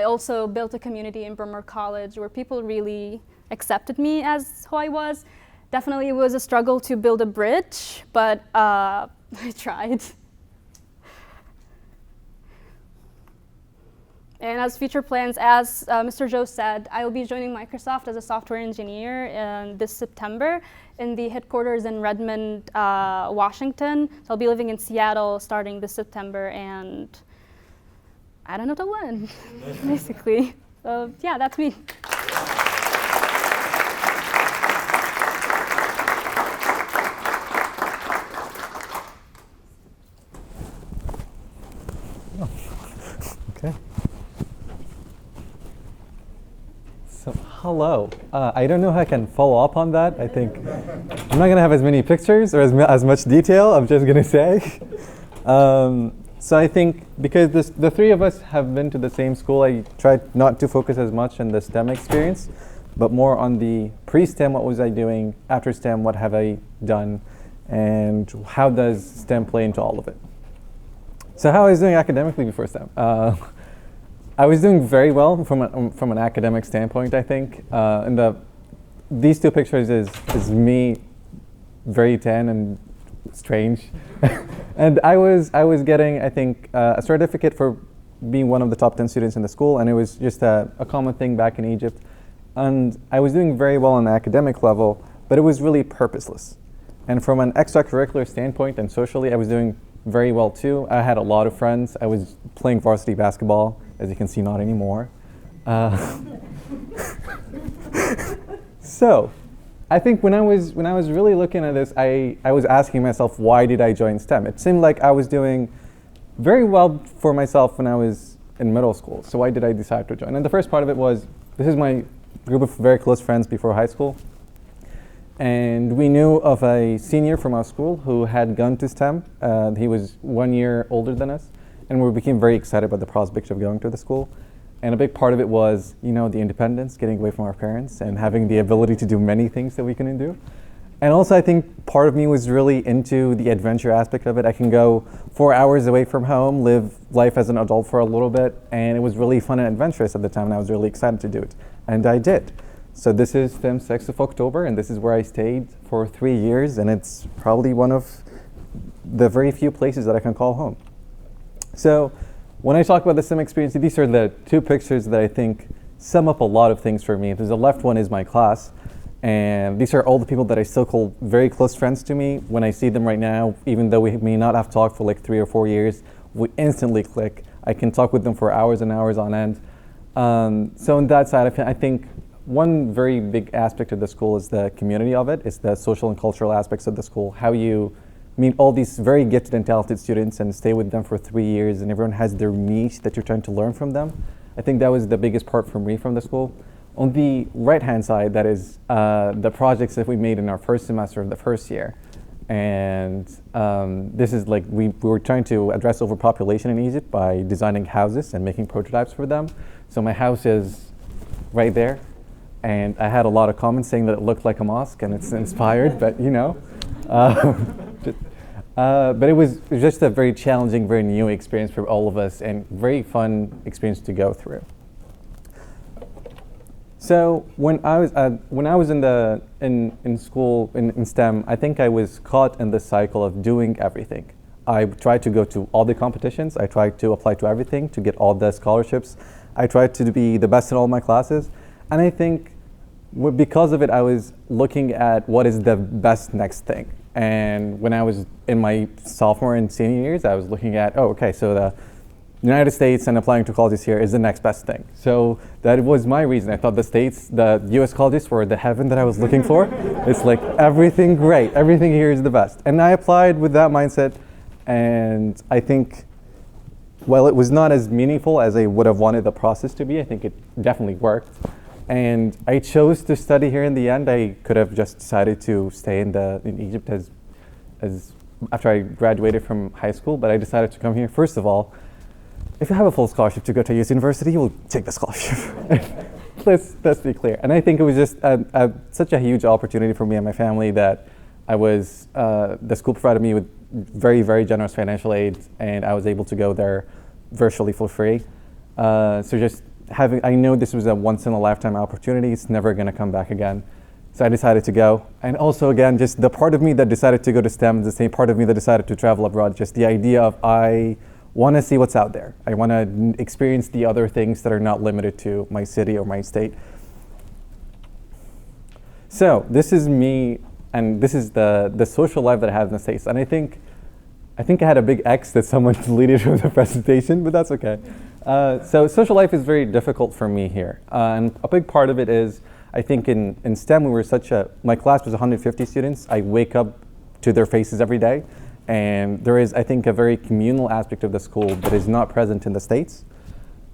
also built a community in Bryn Mawr College where people really accepted me as who I was. Definitely it was a struggle to build a bridge, but I tried. And as future plans, as Mr. Joe said, I will be joining Microsoft as a software engineer this September in the headquarters in Redmond, Washington. So I'll be living in Seattle starting this September, and I don't know till when, basically. So yeah, that's me.
Okay. So, hello. I don't know how I can follow up on that. I think I'm not going to have as many pictures or as much detail. I'm just going to say. So I think because the three of us have been to the same school, I tried not to focus as much on the STEM experience, but more on the pre-STEM, what was I doing, after STEM, what have I done, and how does STEM play into all of it. So how I was doing academically before STEM. I was doing very well from an academic standpoint, I think. These two pictures is me, very tan and strange. And I was getting, I think, a certificate for being one of the top 10 students in the school, and it was just a common thing back in Egypt. And I was doing very well on the academic level, but it was really purposeless. And from an extracurricular standpoint and socially, I was doing very well too. I had a lot of friends. I was playing varsity basketball, as you can see, not anymore. So, I think when I was really looking at this, I was asking myself, why did I join STEM? It seemed like I was doing very well for myself when I was in middle school. So why did I decide to join? And the first part of it was, this is my group of very close friends before high school. And we knew of a senior from our school who had gone to STEM. He was 1 year older than us, and we became very excited about the prospect of going to the school. And a big part of it was, the independence, getting away from our parents, and having the ability to do many things that we couldn't do. And also, I think part of me was really into the adventure aspect of it. I can go 4 hours away from home, live life as an adult for a little bit, and it was really fun and adventurous at the time, and I was really excited to do it. And I did. So this is STEM 6th of October, and this is where I stayed for 3 years, and it's probably one of the very few places that I can call home. So when I talk about the STEM experience, these are the two pictures that I think sum up a lot of things for me. The left one is my class, And these are all the people that I still call very close friends to me. When I see them right now, even though we may not have talked for like 3 or 4 years, we instantly click. I can talk with them for hours and hours on end. So on that side, I think one very big aspect of the school is the community of it. It's the social and cultural aspects of the school. How you meet all these very gifted and talented students and stay with them for 3 years, and everyone has their niche that you're trying to learn from them. I think that was the biggest part for me from the school. On the right-hand side, that is the projects that we made in our first semester of the first year. And this is like, we were trying to address overpopulation in Egypt by designing houses and making prototypes for them. So my house is right there. And I had a lot of comments saying that it looked like a mosque and it's inspired, but you know. But it was just a very challenging, very new experience for all of us and very fun experience to go through. So when I was in school in STEM, I think I was caught in the cycle of doing everything. I tried to go to all the competitions. I tried to apply to everything to get all the scholarships. I tried to be the best in all my classes. And I think because of it, I was looking at what is the best next thing. And when I was in my sophomore and senior years, I was looking at, oh, okay, so the United States and applying to colleges here is the next best thing. So that was my reason. I thought the US colleges were the heaven that I was looking for. It's like everything great, everything here is the best. And I applied with that mindset, and I think, while it was not as meaningful as I would have wanted the process to be, I think it definitely worked. And I chose to study here in the end. I could have just decided to stay in Egypt as after I graduated from high school, but I decided to come here. First of all, if you have a full scholarship to go to US University, you will take the scholarship. let's be clear. And I think it was just such a huge opportunity for me and my family that the school provided me with very, very generous financial aid, and I was able to go there virtually for free. So just I know this was a once in a lifetime opportunity. It's never going to come back again. So I decided to go. And also, again, just the part of me that decided to go to STEM, the same part of me that decided to travel abroad, just the idea of I want to see what's out there. I want to experience the other things that are not limited to my city or my state. So this is me, and this is the social life that I have in the States. And I think I had a big X that someone deleted from the presentation, but that's okay. So social life is very difficult for me here. And a big part of it is, I think in STEM, my class was 150 students. I wake up to their faces every day. And there is, I think, a very communal aspect of the school that is not present in the States.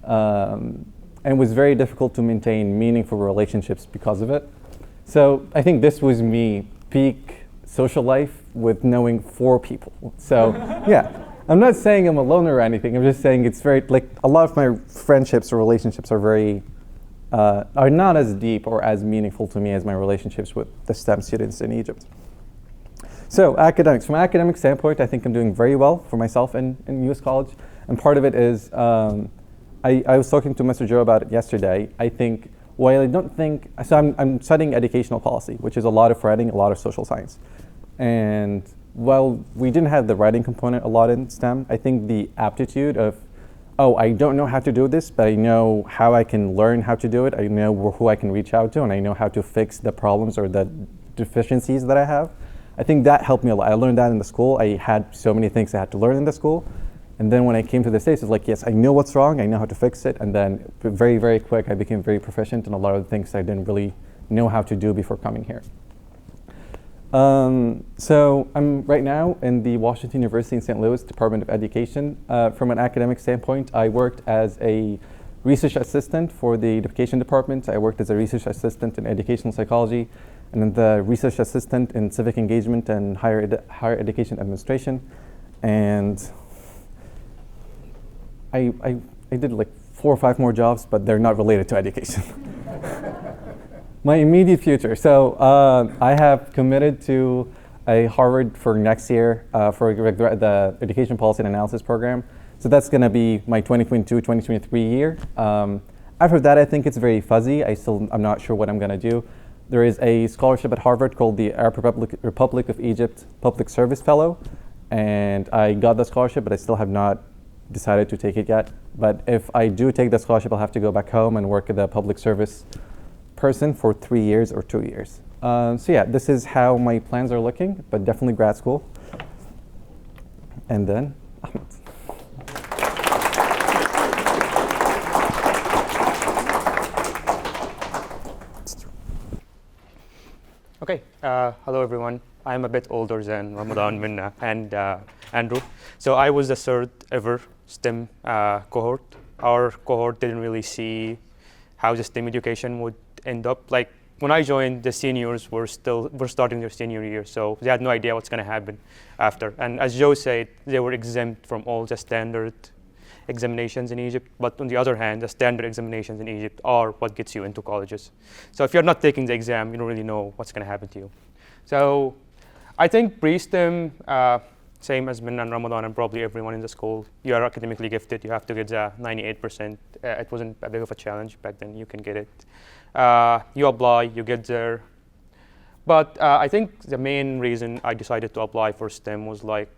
And it was very difficult to maintain meaningful relationships because of it. So I think this was me, peak social life with knowing 4 people. So yeah, I'm not saying I'm alone or anything. I'm just saying it's very, like, a lot of my friendships or relationships are not as deep or as meaningful to me as my relationships with the STEM students in Egypt. So academics, from an academic standpoint, I think I'm doing very well for myself in US College. And part of it is, I was talking to Mr. Joe about it yesterday. I think, while I don't think, so I'm studying educational policy, which is a lot of writing, a lot of social science. And while we didn't have the writing component a lot in STEM, I think the aptitude of, oh, I don't know how to do this, but I know how I can learn how to do it. I know who I can reach out to, and I know how to fix the problems or the deficiencies that I have. I think that helped me a lot. I learned that in the school. I had so many things I had to learn in the school. And then when I came to the States, it was like, yes, I know what's wrong. I know how to fix it. And then very, very quick, I became very proficient in a lot of the things I didn't really know how to do before coming here. So I'm right now in the Washington University in St. Louis Department of Education. From an academic standpoint, I worked as a research assistant for the education department. I worked as a research assistant in educational psychology, and then the research assistant in civic engagement and higher education administration. And I did like 4 or 5 more jobs, but they're not related to education. My immediate future. So I have committed to a Harvard for next year for the Education Policy and Analysis program. So that's going to be my 2022-2023 year. After that, I think it's very fuzzy. I'm not sure what I'm going to do. There is a scholarship at Harvard called the Arab Republic of Egypt Public Service Fellow, and I got the scholarship, but I still have not decided to take it yet. But if I do take the scholarship, I'll have to go back home and work as a public service person for 3 years or 2 years. So yeah, this is how my plans are looking, but definitely grad school. And then Ahmed.
Okay, hello everyone. I'm a bit older than Ramadan, Minna, and Andrew. So I was the third ever STEM cohort. Our cohort didn't really see how the STEM education would end up. Like when I joined, the seniors were starting their senior year, so they had no idea what's going to happen after. And as Joe said, they were exempt from all the standard examinations in Egypt, but on the other hand, the standard examinations in Egypt are what gets you into colleges. So if you're not taking the exam, you don't really know what's going to happen to you. So I think pre-STEM, same as Minna and Ramadan and probably everyone in the school, you are academically gifted. You have to get the 98%. It wasn't a big of a challenge back then. You can get it. You apply, you get there. But I think the main reason I decided to apply for STEM was like,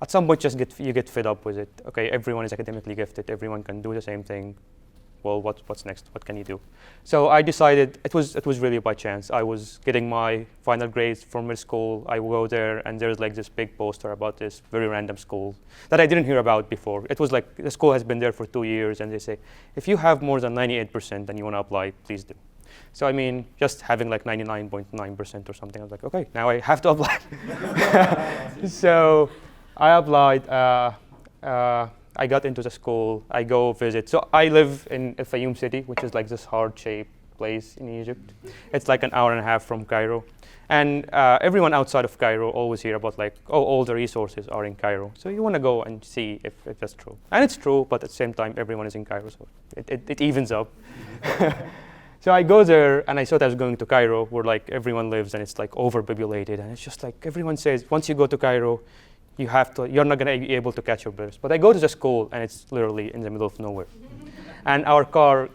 at some point, you get fed up with it. Okay, everyone is academically gifted. Everyone can do the same thing. Well, what's next? What can you do? So I decided it was really by chance. I was getting my final grades from mid school. I will go there, and there's like this big poster about this very random school that I didn't hear about before. It was like the school has been there for 2 years, and they say if you have more than 98% and you want to apply, please do. So I mean, just having like 99.9% or something, I was like, okay, now I have to apply. So I applied. I got into the school. I go visit. So I live in Fayoum city, which is like this heart-shaped place in Egypt. It's like an hour and a half from Cairo. And everyone outside of Cairo always hear about like, oh, all the resources are in Cairo. So you want to go and see if that's true. And it's true, but at the same time, everyone is in Cairo, so it evens up. So I go there, and I thought I was going to Cairo, where like everyone lives, and it's like overpopulated. And it's just like everyone says, once you go to Cairo, you're not going to be able to catch your bus. But I go to the school, and it's literally in the middle of nowhere. And our car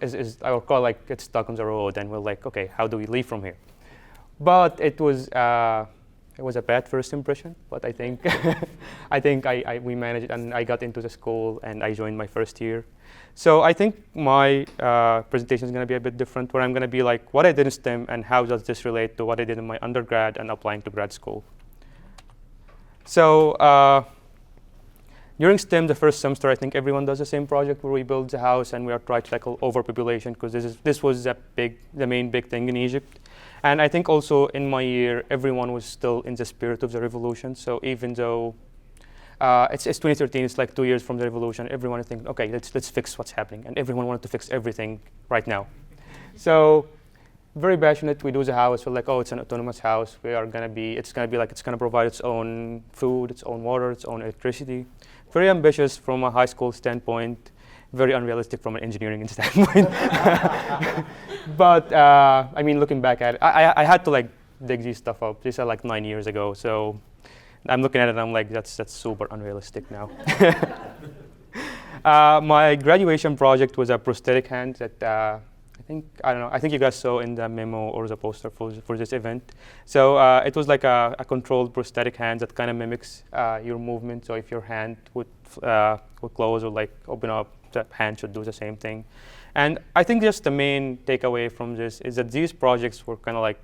like gets stuck on the road, and we're like, okay, how do we leave from here? But it was a bad first impression. But I think we managed it, and I got into the school, and I joined my first year. So I think my presentation is going to be a bit different, where I'm going to be like what I did in STEM and how does this relate to what I did in my undergrad and applying to grad school. So during STEM, the first semester, I think everyone does the same project where we build the house and we are trying to tackle overpopulation, because this was the main big thing in Egypt. And I think also in my year, everyone was still in the spirit of the revolution. So even though it's 2013, it's like 2 years from the revolution, everyone is thinking, okay, let's fix what's happening. And everyone wanted to fix everything right now. So very passionate. We do the house. We're like, oh, it's an autonomous house. It's gonna provide its own food, its own water, its own electricity. Very ambitious from a high school standpoint. Very unrealistic from an engineering standpoint. But I mean, looking back at it, I had to like dig these stuff up. These are like 9 years ago. So I'm looking at it and I'm like, that's super unrealistic now. My graduation project was a prosthetic hand that I think you guys saw in the memo or the poster for this event. So it was like a controlled prosthetic hand that kind of mimics your movement. So if your hand would close or like open up, the hand should do the same thing. And I think just the main takeaway from this is that these projects were kind of like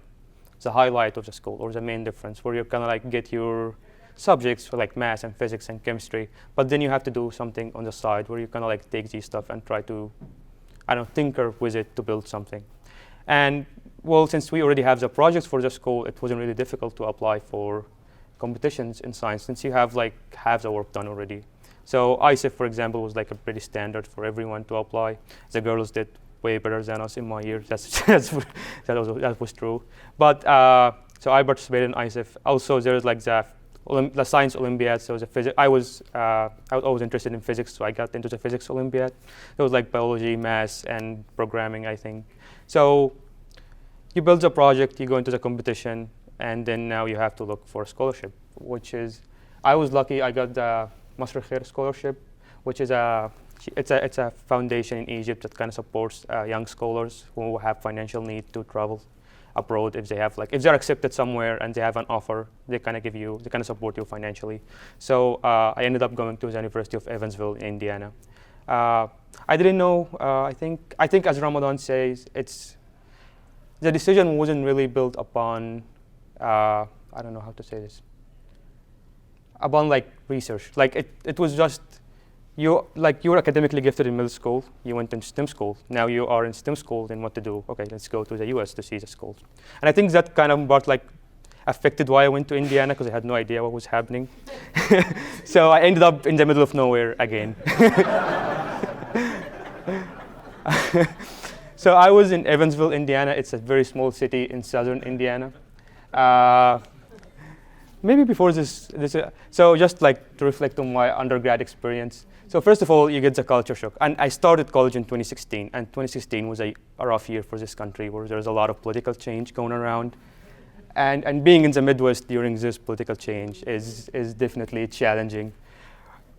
the highlight of the school, or the main difference, where you kind of like get your subjects for like math and physics and chemistry, but then you have to do something on the side where you kind of like take these stuff and try to tinker with it to build something. And well, since we already have the projects for the school, it wasn't really difficult to apply for competitions in science, since you have like half the work done already. So ISIF, for example, was like a pretty standard for everyone to apply. The girls did way better than us in my year. That was true. But so I participated in ISIF. Also, there's like the science Olympiad. So I was always interested in physics, so I got into the physics Olympiad. It was like biology, math, and programming, I think. So you build a project, you go into the competition, and then now you have to look for a scholarship, which is, I was lucky. I got the Masr Khair scholarship, which is it's a foundation in Egypt that kind of supports young scholars who have financial need to travel abroad. If they're accepted somewhere and they have an offer, they kind of support you financially. So I ended up going to the University of Evansville in Indiana. I didn't know. I think as Ramadan says, the decision wasn't really built upon, I don't know how to say this, upon like research. Like it was just, you were academically gifted in middle school, you went in STEM school, now you are in STEM school, then what to do? Okay, let's go to the US to see the schools. And I think that kind of brought like, affected why I went to Indiana, because I had no idea what was happening. So I ended up in the middle of nowhere again. So I was in Evansville, Indiana. It's a very small city in southern Indiana. Maybe before this, so just like to reflect on my undergrad experience. So first of all, you get the culture shock. And I started college in 2016, and 2016 was a rough year for this country, where there's a lot of political change going around. And being in the Midwest during this political change is definitely challenging.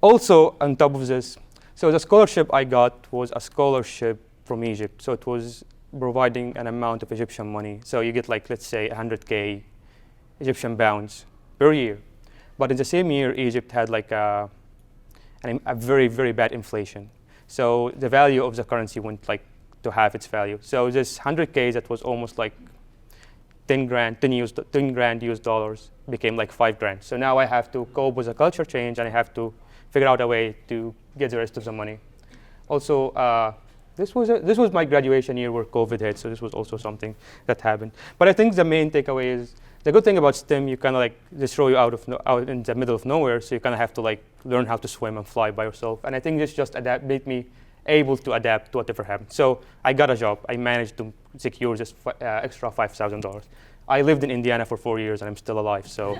Also, on top of this, so the scholarship I got was a scholarship from Egypt. So it was providing an amount of Egyptian money. So you get like, let's say 100K Egyptian pounds per year. But in the same year, Egypt had like a very, very bad inflation. So the value of the currency went like to half its value. So this 100K that was almost like 10 grand US dollars became like 5 grand. So now I have to cope with a culture change, and I have to figure out a way to get the rest of the money. Also, this was my graduation year where COVID hit, so this was also something that happened. But I think the main takeaway is, the good thing about STEM, you kind of like, they throw you out in the middle of nowhere, so you kind of have to like learn how to swim and fly by yourself. And I think this just made me able to adapt to whatever happened. So I got a job. I managed to secure this extra $5,000. I lived in Indiana for 4 years, and I'm still alive, so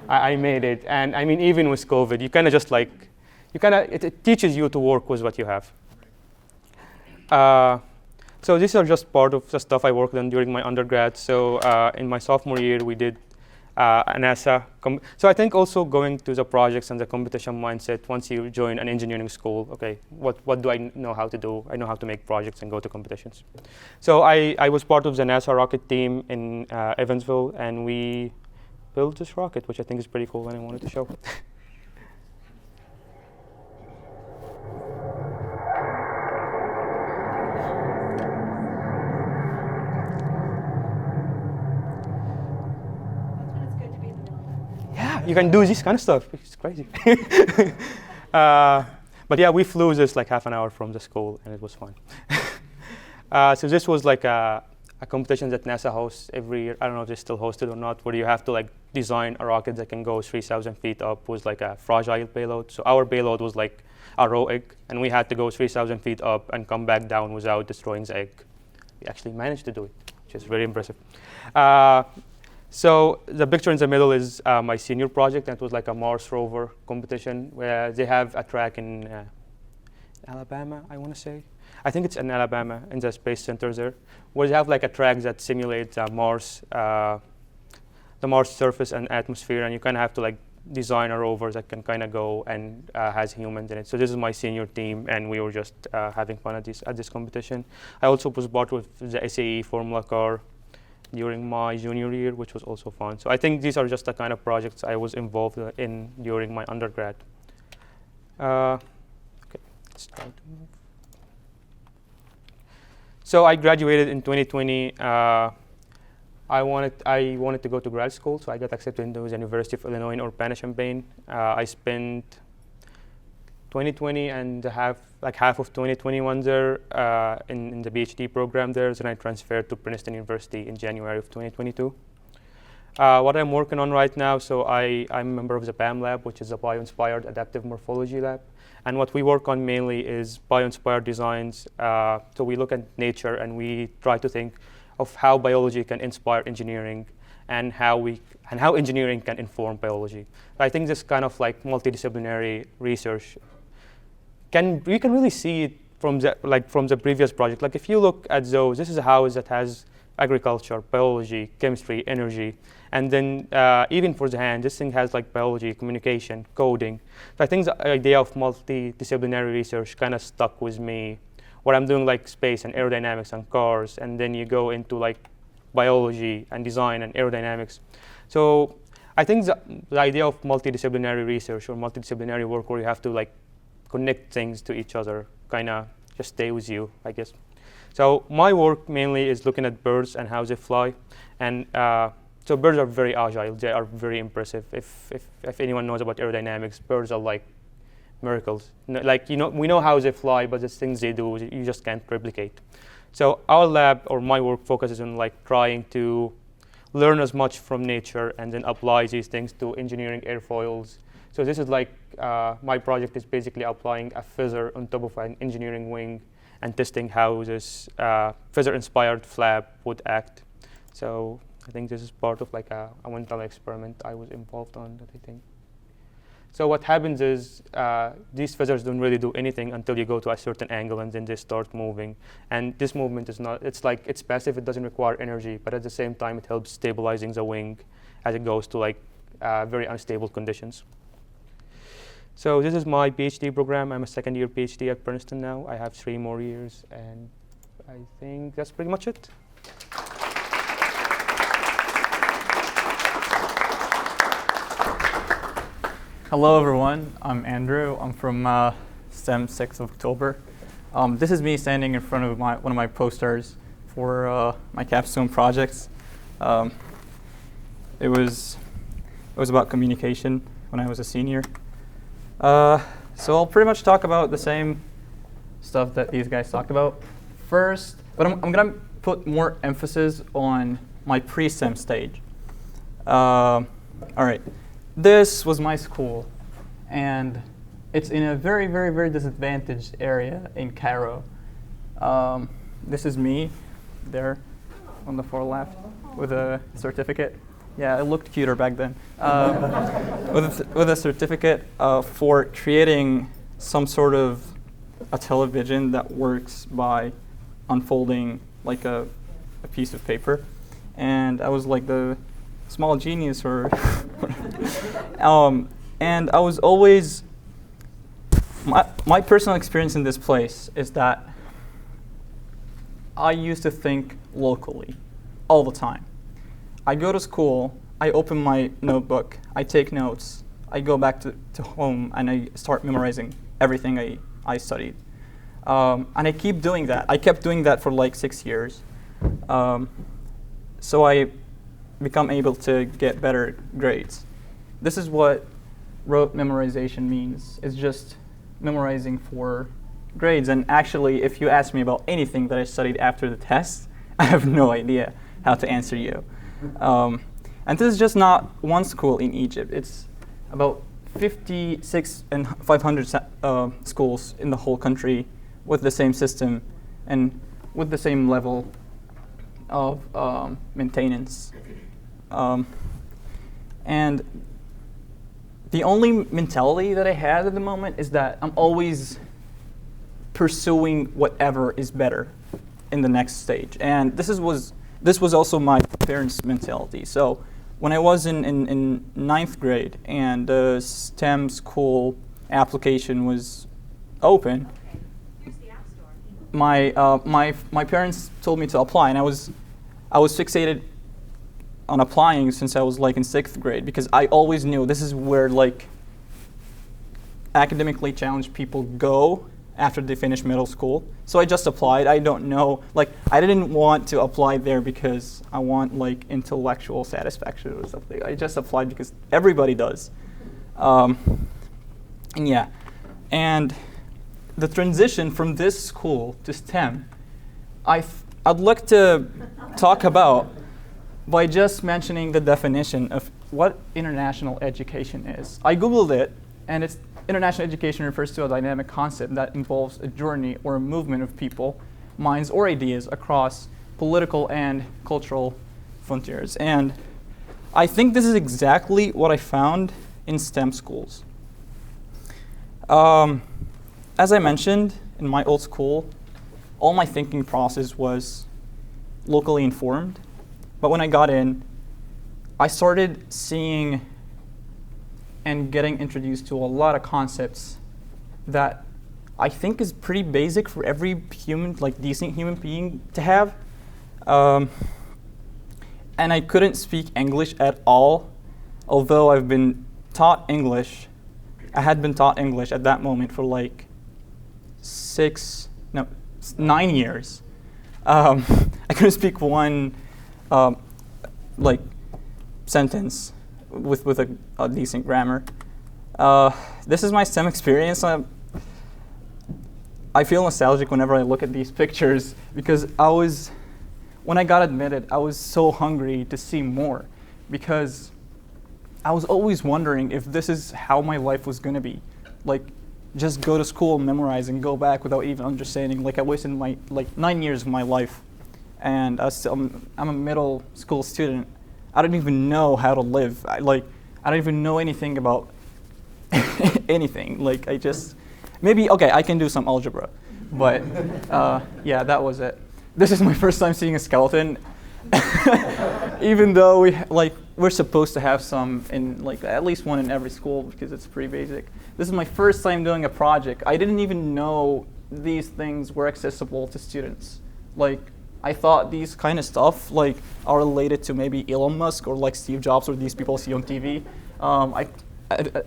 I made it. And I mean, even with COVID, you kind of just like, it teaches you to work with what you have. So these are just part of the stuff I worked on during my undergrad. So in my sophomore year, we did a NASA. So I think also going to the projects and the competition mindset, once you join an engineering school, okay, what do I know how to do? I know how to make projects and go to competitions. So I was part of the NASA rocket team in Evansville, and we built this rocket, which I think is pretty cool, and I wanted to show. You can do this kind of stuff. It's crazy. But yeah, we flew this like half an hour from the school, and it was fun. So this was like a competition that NASA hosts every year. I don't know if they still host it or not, where you have to like design a rocket that can go 3,000 feet up with like a fragile payload. So our payload was like a raw egg, and we had to go 3,000 feet up and come back down without destroying the egg. We actually managed to do it, which is very impressive. So the picture in the middle is my senior project, and it was like a Mars rover competition, where they have a track in Alabama, I want to say. I think it's in Alabama, in the Space Center there, where they have like a track that simulates Mars, the Mars surface and atmosphere, and you kind of have to like design a rover that can kind of go and has humans in it. So this is my senior team, and we were just having fun at this competition. I also was part with the SAE Formula Car during my junior year, which was also fun. So I think these are just the kind of projects I was involved in during my undergrad. Okay, let's try to move. So I graduated in 2020. I wanted to go to grad school, so I got accepted into the University of Illinois in Urbana-Champaign. I spent 2020 and half of 2021 there in the PhD program there. Then I transferred to Princeton University in January of 2022. What I'm working on right now, so I'm a member of the BAM lab, which is a bio-inspired adaptive morphology lab. And what we work on mainly is bio-inspired designs. So we look at nature, and we try to think of how biology can inspire engineering, and how engineering can inform biology. I think this kind of like multidisciplinary research we can really see it from the previous project. Like if you look at those, this is a house that has agriculture, biology, chemistry, energy, and then even for the hand, this thing has like biology, communication, coding. So I think the idea of multidisciplinary research kind of stuck with me, where I'm doing like space and aerodynamics and cars, and then you go into like biology and design and aerodynamics. So I think the idea of multidisciplinary research or multidisciplinary work, where you have to like connect things to each other, kind of just stay with you, I guess. So my work mainly is looking at birds and how they fly. And so birds are very agile. They are very impressive. If anyone knows about aerodynamics, birds are like miracles. Like, we know how they fly, but the things they do, you just can't replicate. So our lab, or my work, focuses on like trying to learn as much from nature and then apply these things to engineering airfoils. So this is like, my project is basically applying a feather on top of an engineering wing and testing how this feather-inspired flap would act. So I think this is part of like a mental experiment I was involved on that I think. So what happens is these feathers don't really do anything until you go to a certain angle and then they start moving. And this movement is not, it's passive, it doesn't require energy, but at the same time it helps stabilizing the wing as it goes to like very unstable conditions. So this is my PhD program. I'm a second-year PhD at Princeton now. I have 3 more years, and I think that's pretty much it.
Hello, everyone. I'm Andrew. I'm from STEM 6th of October. This is me standing in front of one of my posters for my capstone projects. It was about communication when I was a senior. So I'll pretty much talk about the same stuff that these guys talked about first, but I'm gonna put more emphasis on my pre-STEM stage. All right, this was my school, and it's in a very, very, very disadvantaged area in Cairo. This is me there on the far left with a certificate. Yeah, it looked cuter back then. With a certificate for creating some sort of a television that works by unfolding like a piece of paper. And I was like the small genius or and I was always, my personal experience in this place is that I used to think locally all the time. I go to school, I open my notebook, I take notes, I go back to home and I start memorizing everything I studied. And I keep doing that. I kept doing that for like 6 years. So I become able to get better grades. This is what rote memorization means. It's just memorizing for grades. And actually, if you ask me about anything that I studied after the test, I have no idea how to answer you. And this is just not one school in Egypt. It's about 56 and 500 schools in the whole country with the same system and with the same level of maintenance. And the only mentality that I had at the moment is that I'm always pursuing whatever is better in the next stage. And this was also my parents' mentality. So when I was in 9th grade and the STEM school application was open, my parents told me to apply, and I was fixated on applying since I was like in 6th grade, because I always knew this is where like academically challenged people go after they finish middle school. So I just applied. I don't know, like I didn't want to apply there because I want like intellectual satisfaction or something. I just applied because everybody does. And yeah, and the transition from this school to STEM, I'd like to talk about by just mentioning the definition of what international education is. I Googled it, and it's international education refers to a dynamic concept that involves a journey or a movement of people, minds, or ideas across political and cultural frontiers. And I think this is exactly what I found in STEM schools. As I mentioned, in my old school, all my thinking process was locally informed. But when I got in, I started seeing and getting introduced to a lot of concepts that I think is pretty basic for every human, like decent human being to have. And I couldn't speak English at all, although I've been taught English. I had been taught English at that moment for like 9 years. I couldn't speak one like sentence with a decent grammar. This is my STEM experience. I feel nostalgic whenever I look at these pictures because when I got admitted, I was so hungry to see more because I was always wondering if this is how my life was going to be. Like, just go to school, memorize, and go back without even understanding. Like, I wasted 9 years of my life, and I'm a middle school student. I don't even know how to live. I don't even know anything about anything. Like, I can do some algebra, but yeah, that was it. This is my first time seeing a skeleton, even though we're supposed to have some in at least one in every school because it's pretty basic. This is my first time doing a project. I didn't even know these things were accessible to students. I thought these kind of stuff are related to maybe Elon Musk or Steve Jobs or these people see on TV. I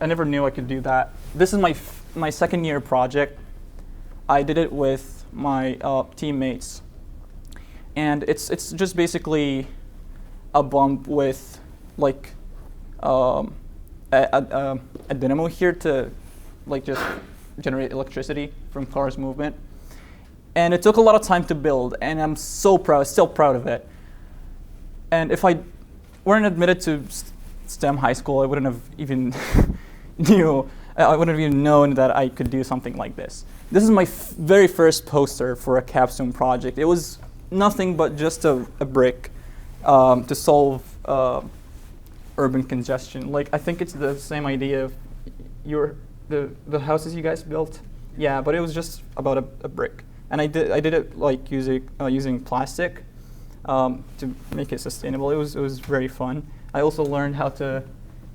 never knew I could do that. This is my second year project. I did it with my teammates, and it's just basically a bump with a dynamo here to just generate electricity from cars movement. And it took a lot of time to build, and I'm so proud, still proud of it. And if I weren't admitted to STEM high school, I wouldn't have even I wouldn't have even known that I could do something like this. This is my very first poster for a capstone project. It was nothing but just a brick to solve urban congestion. I think it's the same idea of the houses you guys built. Yeah, but it was just about a brick. And I did it using plastic to make it sustainable. It was very fun. I also learned how to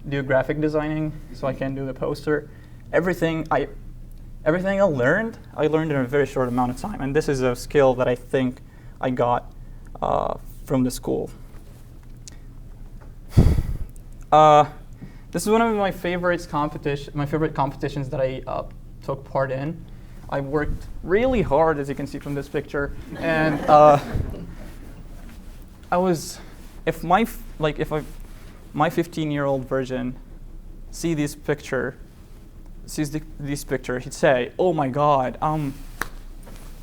do graphic designing, so I can do the poster. Everything I learned in a very short amount of time. And this is a skill that I think I got from the school. This is one of my favorite competitions that I took part in. I worked really hard, as you can see from this picture, and if my 15-year-old version sees this picture, he'd say, "Oh my God, I'm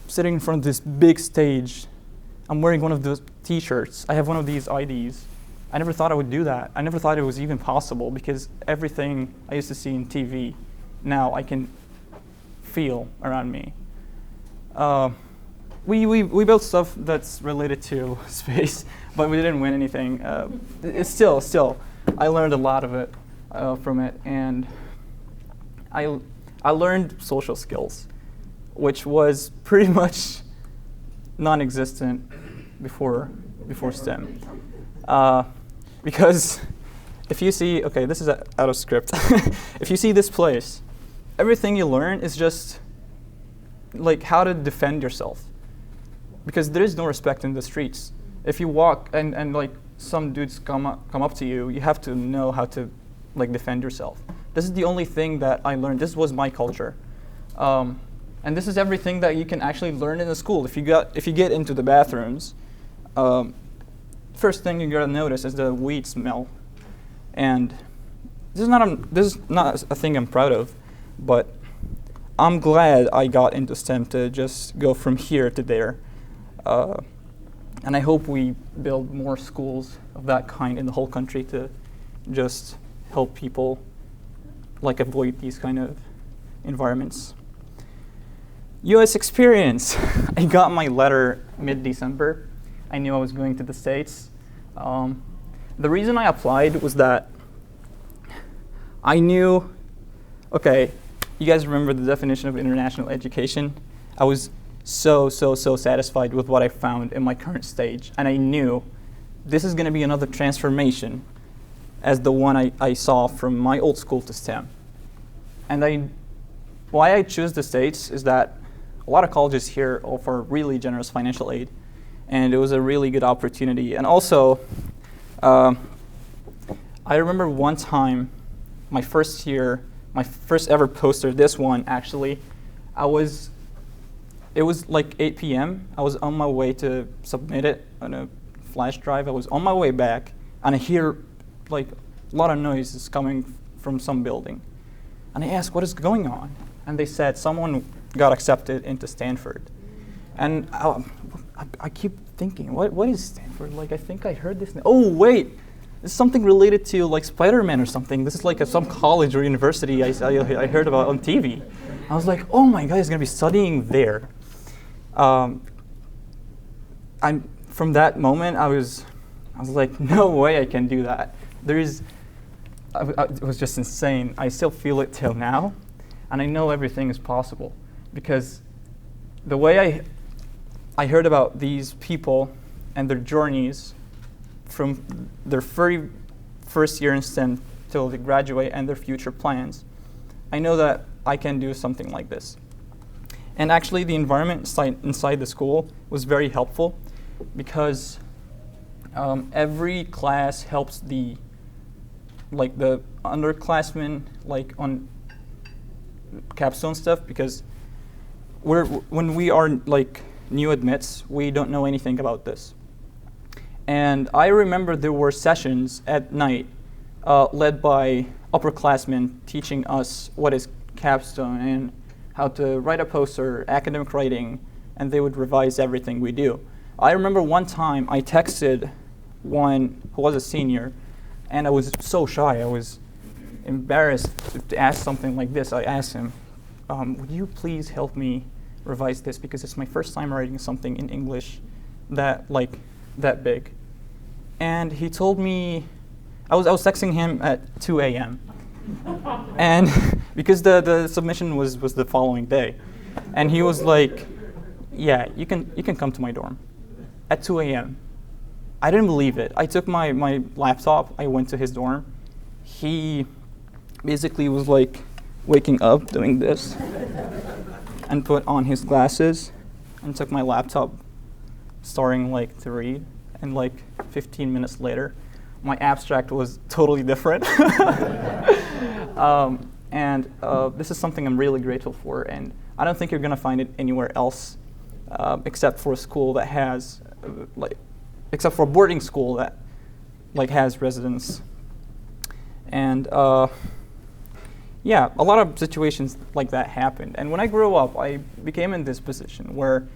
sitting in front of this big stage. I'm wearing one of those T-shirts. I have one of these IDs. I never thought I would do that. I never thought it was even possible because everything I used to see in TV, now I can feel around me." We built stuff that's related to space, but we didn't win anything. It's still, I learned a lot of it from it, and I learned social skills, which was pretty much non-existent before STEM. Because if you see, okay, this is out of script. If you see this place, everything you learn is just how to defend yourself, because there is no respect in the streets. If you walk and some dudes come up to you, you have to know how to defend yourself. This is the only thing that I learned. This was my culture, and this is everything that you can actually learn in the school. If you get into the bathrooms, first thing you gotta notice is the weed smell, and this is not a thing I'm proud of. But I'm glad I got into STEM to just go from here to there. And I hope we build more schools of that kind in the whole country to just help people avoid these kind of environments. US experience. I got my letter mid-December. I knew I was going to the States. The reason I applied was that I knew, okay, you guys remember the definition of international education? I was so satisfied with what I found in my current stage. And I knew this is going to be another transformation as the one I saw from my old school to STEM. And why I choose the States is that a lot of colleges here offer really generous financial aid. And it was a really good opportunity. And also, I remember one time, my first year, my first ever poster, this one actually, I was it was like 8 p.m. I was on my way to submit it on a flash drive. I was on my way back, and I hear like a lot of noises coming from some building. And I asked, what is going on? And they said someone got accepted into Stanford. And I keep thinking, what is Stanford? Like, I think I heard this. Oh, wait, this is something related to like Spider-Man or something. This is like some college or university I heard about on TV. I was like, oh my God, he's gonna be studying there. From that moment, I was like, no way I can do that. It was just insane. I still feel it till now, and I know everything is possible because the way I heard about these people and their journeys from their very first year in STEM till they graduate and their future plans, I know that I can do something like this. And actually, the environment inside the school was very helpful because every class helps the underclassmen like on capstone stuff, because when we are like new admits, we don't know anything about this. And I remember there were sessions at night led by upperclassmen teaching us what is capstone and how to write a poster, academic writing, and they would revise everything we do. I remember one time I texted one who was a senior, and I was so shy. I was embarrassed to ask something like this. I asked him, would you please help me revise this, because it's my first time writing something in English that big. And he told me, I was texting him at 2 a.m. and because the submission was the following day, and he was like, yeah, you can come to my dorm at 2 a.m. I didn't believe it. I took my laptop, I went to his dorm. He basically was like waking up doing this and put on his glasses and took my laptop, starting like to read, and like 15 minutes later, my abstract was totally different. This is something I'm really grateful for, and I don't think you're gonna find it anywhere else, except for a school that has, except for a boarding school that has residents. And yeah, a lot of situations like that happened. And when I grew up, I became in this position where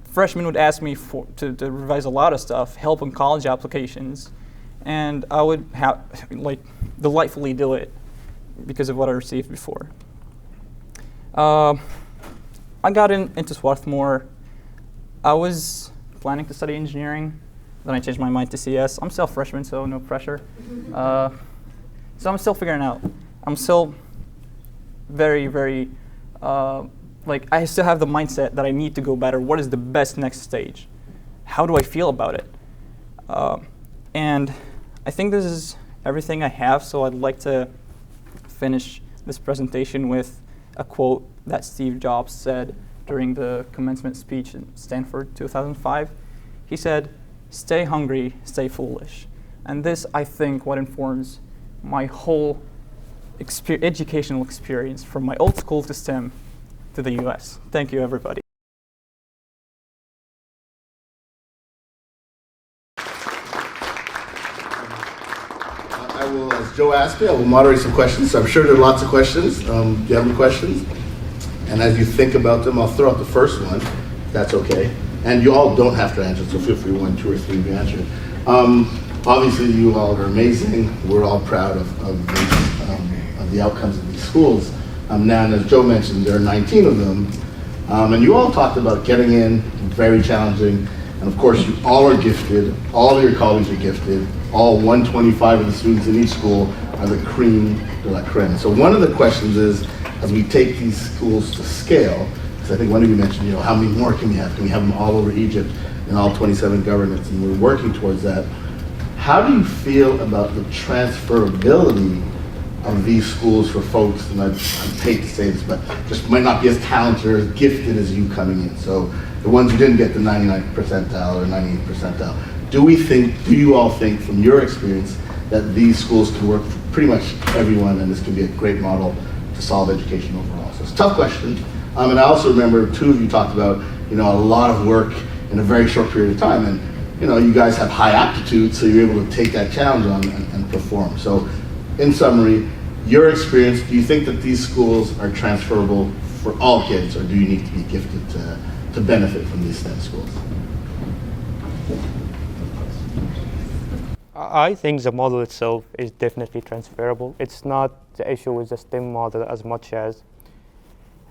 freshmen would ask me to revise a lot of stuff, help on college applications, and I would delightfully do it because of what I received before. I got into Swarthmore. I was planning to study engineering, then I changed my mind to CS. I'm still a freshman, so no pressure. So I'm still figuring out. I'm still very, very, I still have the mindset that I need to go better. What is the best next stage? How do I feel about it? And I think this is everything I have, so I'd like to finish this presentation with a quote that Steve Jobs said during the commencement speech in Stanford 2005. He said, "Stay hungry, stay foolish." And this, I think, what informs my whole educational experience from my old school to STEM to the US. Thank you, everybody.
I will, as Joe asked me, I will moderate some questions. So I'm sure there are lots of questions. Do you have any questions? And as you think about them, I'll throw out the first one, if that's okay. And you all don't have to answer, so feel free, 1, 2, or 3 to answer. Obviously, you all are amazing. We're all proud of the outcomes of these schools. Now, and as Joe mentioned, there are 19 of them. And you all talked about getting in, very challenging. And of course, you all are gifted. All of your colleagues are gifted. All 125 of the students in each school are the cream de la creme. So one of the questions is, as we take these schools to scale, because I think one of you mentioned, how many more can we have? Can we have them all over Egypt in all 27 governments? And we're working towards that. How do you feel about the transferability of these schools for folks, and I hate to say this, but just might not be as talented or as gifted as you coming in? So the ones who didn't get the 99th percentile or 98th percentile, do you all think from your experience that these schools can work for pretty much everyone, and this can be a great model to solve education overall? So it's a tough question. And I also remember two of you talked about, a lot of work in a very short period of time. And, you guys have high aptitude, so you're able to take that challenge on and perform. So in summary, your experience, do you think that these schools are transferable for all kids, or do you need to be gifted to benefit from these STEM schools?
I think the model itself is definitely transferable. It's not the issue with the STEM model as much as,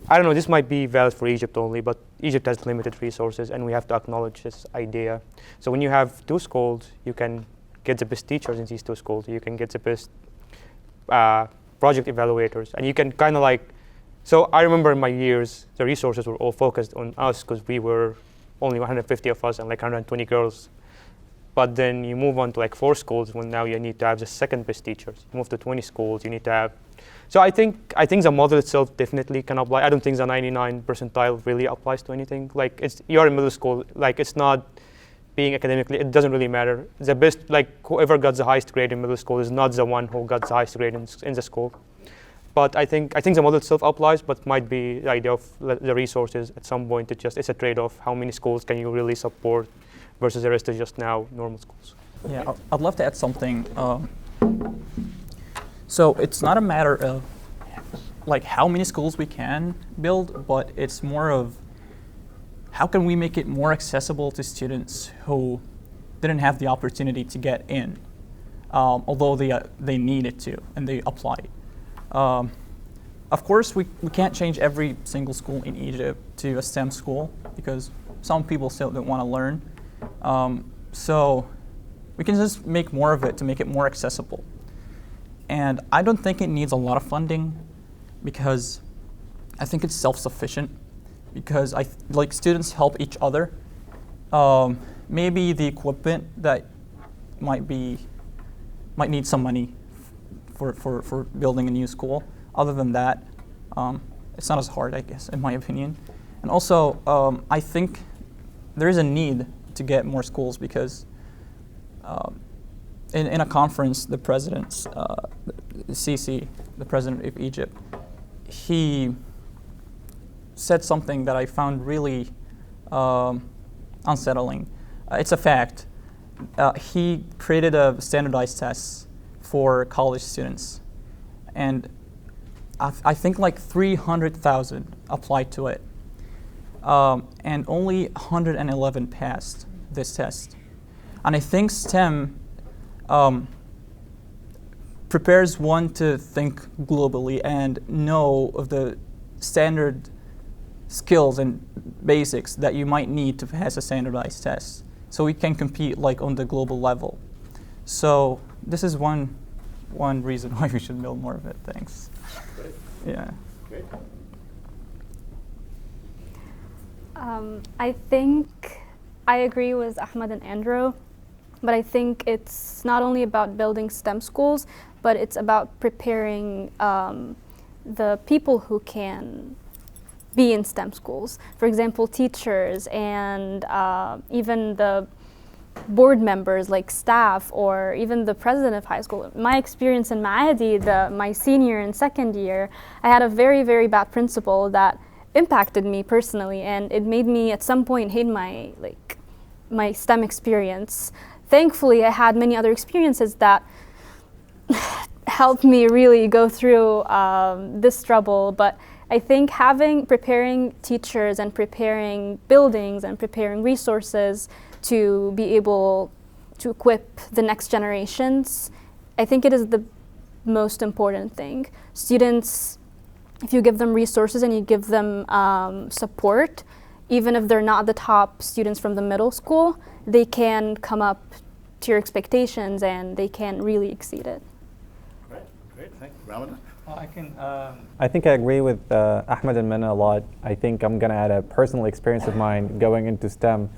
I don't know, this might be valid for Egypt only, but Egypt has limited resources and we have to acknowledge this idea. So when you have two schools, you can get the best teachers in these two schools, you can get the best project evaluators, and you can kind of like, so I remember in my years, the resources were all focused on us because we were only 150 of us and like 120 girls. But then you move on to like 4 schools when now you need to have the second best teachers. You move to 20 schools, you need to have. So I think the model itself definitely can apply. I don't think the 99 percentile really applies to anything. Like you're in middle school, like it's not being academically, it doesn't really matter. The best, like whoever got the highest grade in middle school is not the one who got the highest grade in the school. But I think the model itself applies, but might be the idea of the resources at some point. It's a trade-off. How many schools can you really support versus the rest is just now normal schools?
Yeah, I'd love to add something. So it's not a matter of like how many schools we can build, but it's more of how can we make it more accessible to students who didn't have the opportunity to get in, although they needed to and they applied. Of course, we can't change every single school in Egypt to a STEM school because some people still don't want to learn. So we can just make more of it to make it more accessible. And I don't think it needs a lot of funding because I think it's self-sufficient because like students help each other. Maybe the equipment that might need some money for building a new school. Other than that, it's not as hard, I guess, in my opinion. And also, I think there is a need to get more schools because in a conference, the president's, Sisi, the president of Egypt, he said something that I found really unsettling. It's a fact. He created a standardized test for college students, and I think like 300,000 applied to it, and only 111 passed this test. And I think STEM prepares one to think globally and know of the standard skills and basics that you might need to pass a standardized test, so we can compete like on the global level. So this is one reason why we should build more of it. Thanks.
Great.
Yeah.
Great.
I think I agree with Ahmed and Andrew, but I think it's not only about building STEM schools, but it's about preparing the people who can be in STEM schools. For example, teachers and even the board members like staff or even the president of high school. My experience in Maadi, my senior and second year, I had a very, very bad principal that impacted me personally, and it made me at some point hate my STEM experience. Thankfully, I had many other experiences that helped me really go through this trouble, but I think preparing teachers and preparing buildings and preparing resources to be able to equip the next generations, I think it is the most important thing. Students, if you give them resources and you give them support, even if they're not the top students from the middle school, they can come up to your expectations and they can really exceed it.
Great, thank you. Ramadan?
I think I agree with Ahmed and Mena a lot. I think I'm going to add a personal experience of mine going into STEM.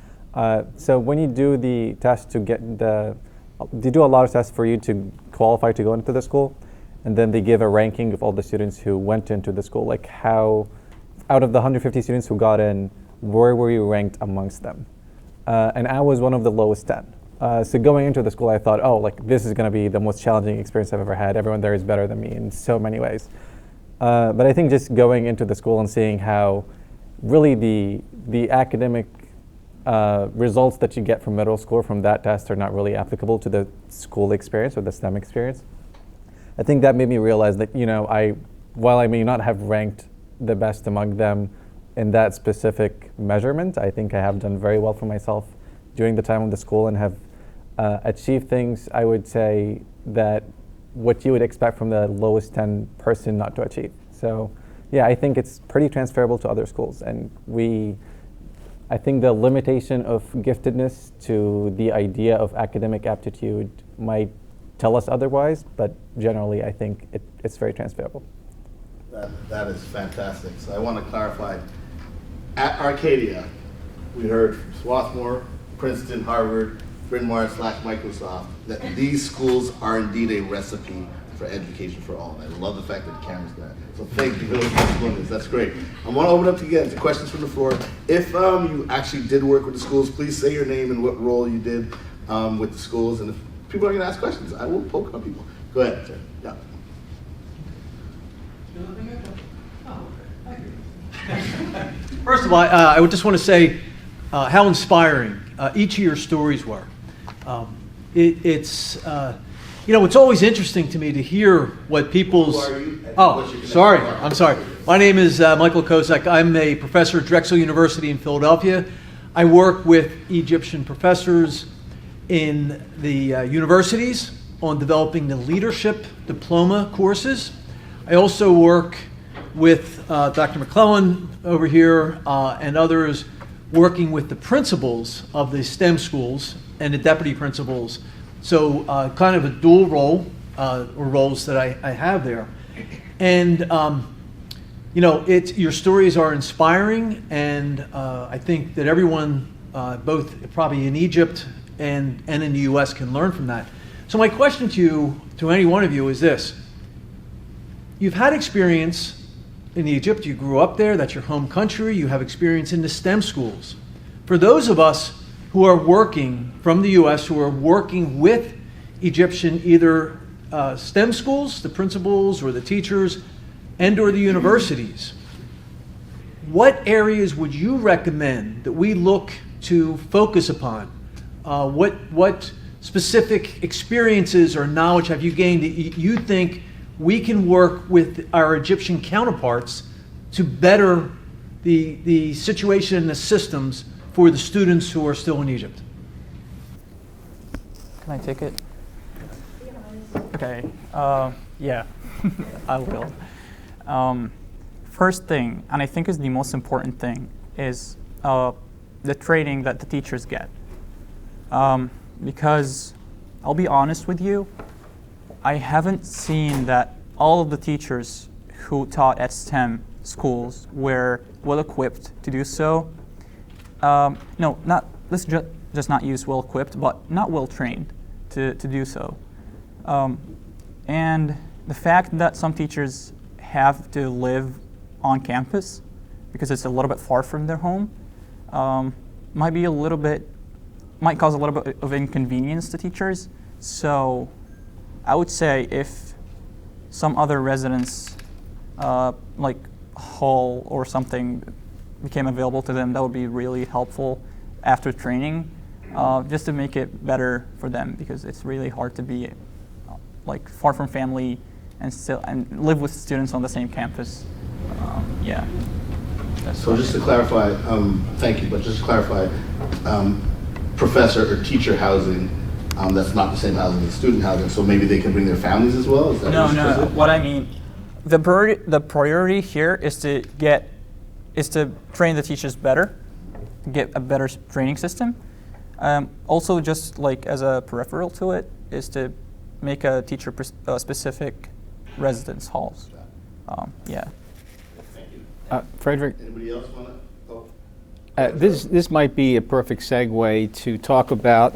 So when you do the test to get they do a lot of tests for you to qualify to go into the school, and then they give a ranking of all the students who went into the school, like how, out of the 150 students who got in, where were you ranked amongst them? And I was one of the lowest 10. So going into the school, I thought, oh, like this is going to be the most challenging experience I've ever had. Everyone there is better than me in so many ways. But I think just going into the school and seeing how really the academic results that you get from middle school from that test are not really applicable to the school experience or the STEM experience. I think that made me realize that, while I may not have ranked the best among them in that specific measurement, I think I have done very well for myself during the time of the school and have achieved things, I would say, that what you would expect from the lowest 10 person not to achieve. So yeah, I think it's pretty transferable to other schools. And I think the limitation of giftedness to the idea of academic aptitude might tell us otherwise, but generally I think it's very transferable.
That is fantastic. So I want to clarify, at Arcadia, we heard from Swarthmore, Princeton, Harvard, Bryn Mawr / Microsoft, that these schools are indeed a recipe for education for all. And I love the fact that the camera's there. So thank you very much for doing this. That's great. I want to open up again to questions from the floor. If you actually did work with the schools, please say your name and what role you did with the schools. And if people are going to ask questions, I will poke on people. Go ahead, sir. Yeah.
First of all, I would just want to say how inspiring each of your stories were. It's always interesting to me to hear what people's...
Who are you?
Oh, sorry. I'm sorry. My name is Michael Kozak. I'm a professor at Drexel University in Philadelphia. I work with Egyptian professors in the universities on developing the leadership diploma courses. I also work with Dr. McClellan over here and others working with the principals of the STEM schools and the deputy principals. So kind of a dual role or roles that I have there. And your stories are inspiring, and I think that everyone, both probably in Egypt and in the US, can learn from that. So my question to any one of you is this. You've had experience in Egypt, you grew up there, that's your home country, you have experience in the STEM schools. For those of us who are working from the US, who are working with Egyptian either STEM schools, the principals or the teachers, and or the universities, what areas would you recommend that we look to focus upon? What specific experiences or knowledge have you gained that you think we can work with our Egyptian counterparts to better the situation and the systems for the students who are still in Egypt?
Can I take it? Okay. Yeah, I will. First thing, and I think is the most important thing, is the training that the teachers get. Because I'll be honest with you, I haven't seen that all of the teachers who taught at STEM schools were well equipped to do so. Let's just not use well equipped, but not well trained to do so. And the fact that some teachers have to live on campus because it's a little bit far from their home might cause a little bit of inconvenience to teachers. So I would say if some other residence, like hall or something, became available to them, that would be really helpful after training, just to make it better for them, because it's really hard to be far from family and live with students on the same campus. Yeah.
So just to clarify, thank you, but just to clarify, professor or teacher housing, that's not the same housing as student housing, so maybe they can bring their families as well? Is that
No. What I mean, the priority here is to train the teachers better, get a better training system. Also, just like as a peripheral to it, is to make a teacher specific residence halls. Yeah.
Thank you.
Frederick,
Anybody else want to?
this might be a perfect segue to talk about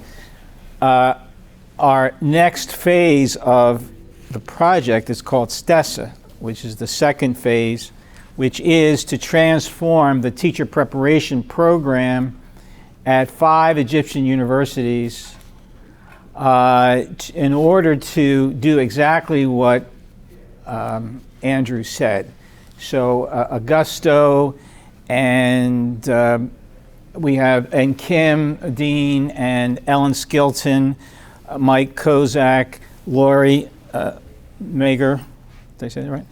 our next phase of the project. Is called STESA, which is the second phase, which is to transform the teacher preparation program at 5 Egyptian universities in order to do exactly what Andrew said. So Augusto and we have and Kim Dean and Ellen Skilton, Mike Kozak, Lori Mager. Did I say that right?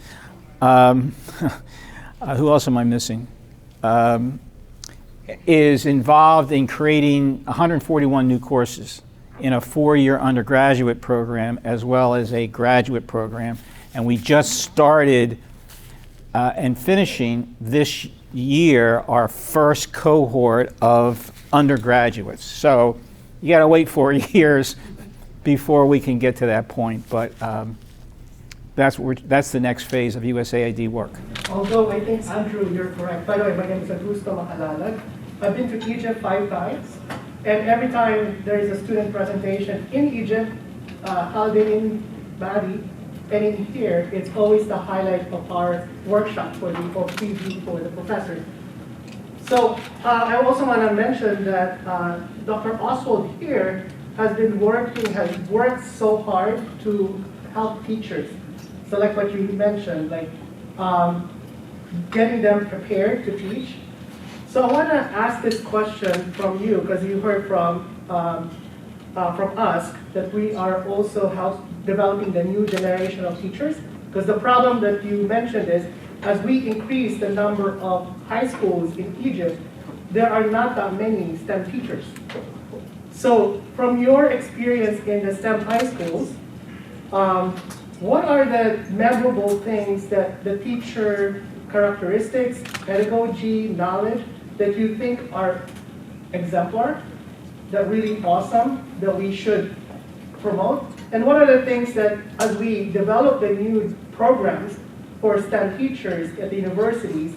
Who else am I missing? Is involved in creating 141 new courses in a 4-year undergraduate program as well as a graduate program. And we just started and finishing this year our first cohort of undergraduates. So you got to wait 4 years before we can get to that point. But that's the next phase of USAID work.
Although I think, Andrew, you're correct. By the way, my name is Augusto Macalalag. I've been to Egypt 5 times. And every time there is a student presentation in Egypt, Alvin, Maddie, and in here, it's always the highlight of our workshop for the preview for the professors. So I also want to mention that Dr. Oswald here has worked so hard to help teachers. So like what you mentioned, like getting them prepared to teach. So I want to ask this question from you, because you heard from us that we are also developing the new generation of teachers. Because the problem that you mentioned is, as we increase the number of high schools in Egypt, there are not that many STEM teachers. So from your experience in the STEM high schools, what are the memorable things that the teacher characteristics, pedagogy, knowledge that you think are exemplar, that really awesome, that we should promote? And what are the things that, as we develop the new programs for STEM teachers at the universities,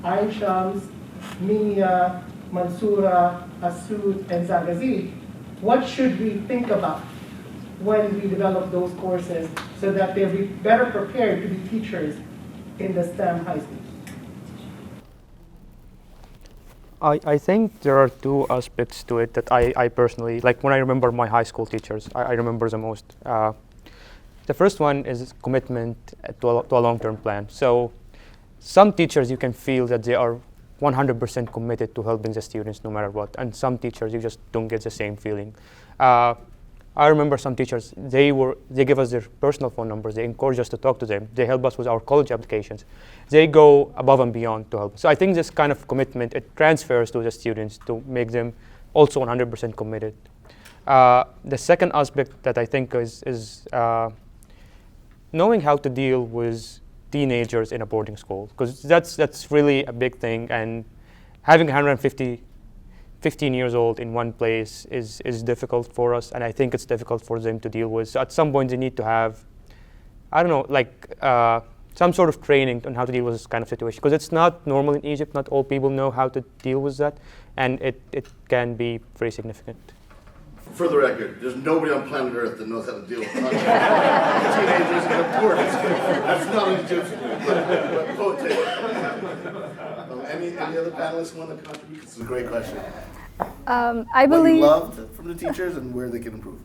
Ain Shams, Minia, Mansoura, Asud, and Zagazig, what should we think about when we develop those courses so that they'll be better prepared to be teachers in the STEM high schools?
I think there are two aspects to it that I personally, like when I remember my high school teachers, I remember the most. The first one is commitment to a long-term plan. So some teachers, you can feel that they are 100% committed to helping the students no matter what. And some teachers, you just don't get the same feeling. I remember some teachers, they give us their personal phone numbers. They encourage us to talk to them. They help us with our college applications. They go above and beyond to help. So I think this kind of commitment, it transfers to the students to make them also 100% committed. The second aspect that I think is knowing how to deal with teenagers in a boarding school, because that's really a big thing. And having 15 years old in one place is difficult for us, and I think it's difficult for them to deal with. So at some point they need to have, I don't know, like some sort of training on how to deal with this kind of situation, because it's not normal in Egypt. Not all people know how to deal with that, and it can be very significant.
For the record, there's nobody on planet Earth that knows how to deal with teenagers in a boarding school. That's not an Egyptian but quote take. Any other panelists want to contribute? This is a great question.
I believe
what you loved from the teachers and where they can improve.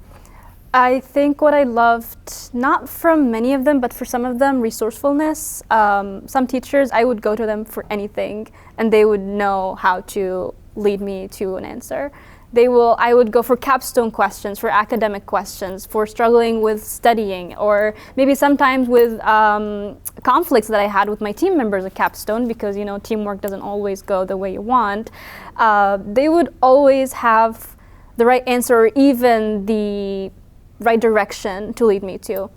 I think what I loved, not from many of them, but for some of them, resourcefulness. Some teachers, I would go to them for anything, and they would know how to lead me to an answer. I would go for capstone questions, for academic questions, for struggling with studying, or maybe sometimes with conflicts that I had with my team members at capstone, because teamwork doesn't always go the way you want. They would always have the right answer, or even the right direction to lead me to.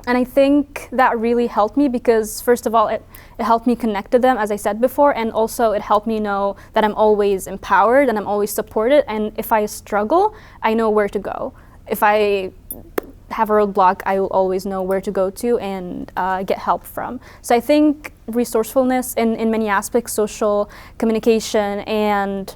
And I think that really helped me because, first of all, it helped me connect to them, as I said before, and also it helped me know that I'm always empowered and I'm always supported, and if I struggle, I know where to go. If I have a roadblock, I will always know where to go to and get help from. So I think resourcefulness in many aspects, social communication and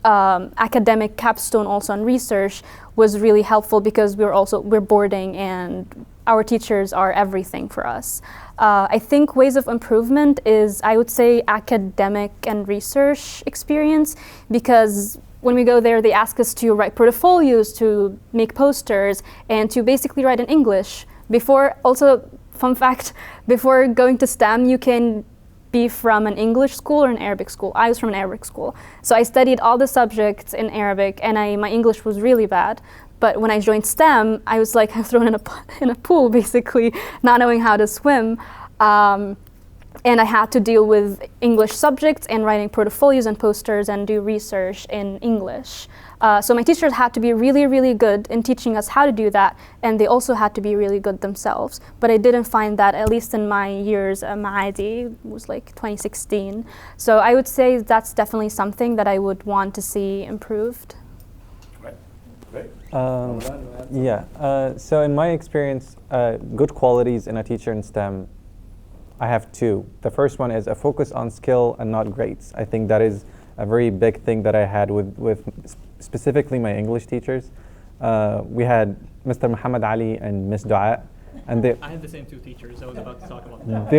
academic capstone also on research was really helpful because we're boarding and our teachers are everything for us. I think ways of improvement is, I would say, academic and research experience, because when we go there, they ask us to write portfolios, to make posters, and to basically write in English. Before, also fun fact, before going to STEM, you can be from an English school or an Arabic school. I was from an Arabic school. So I studied all the subjects in Arabic, and my English was really bad. But when I joined STEM, I was like thrown in a pool, basically, not knowing how to swim. And I had to deal with English subjects and writing portfolios and posters and do research in English. So my teachers had to be really, really good in teaching us how to do that, and they also had to be really good themselves. But I didn't find that, at least in my years, Maadi was like 2016. So I would say that's definitely something that I would want to see improved.
Great.
So in my experience, good qualities in a teacher in STEM, I have two. The first one is a focus on skill and not grades. I think that is a very big thing that I had with specifically my English teachers. We had Mr. Muhammad Ali and Miss Dua, and
I had the same two teachers. I was about to talk about that.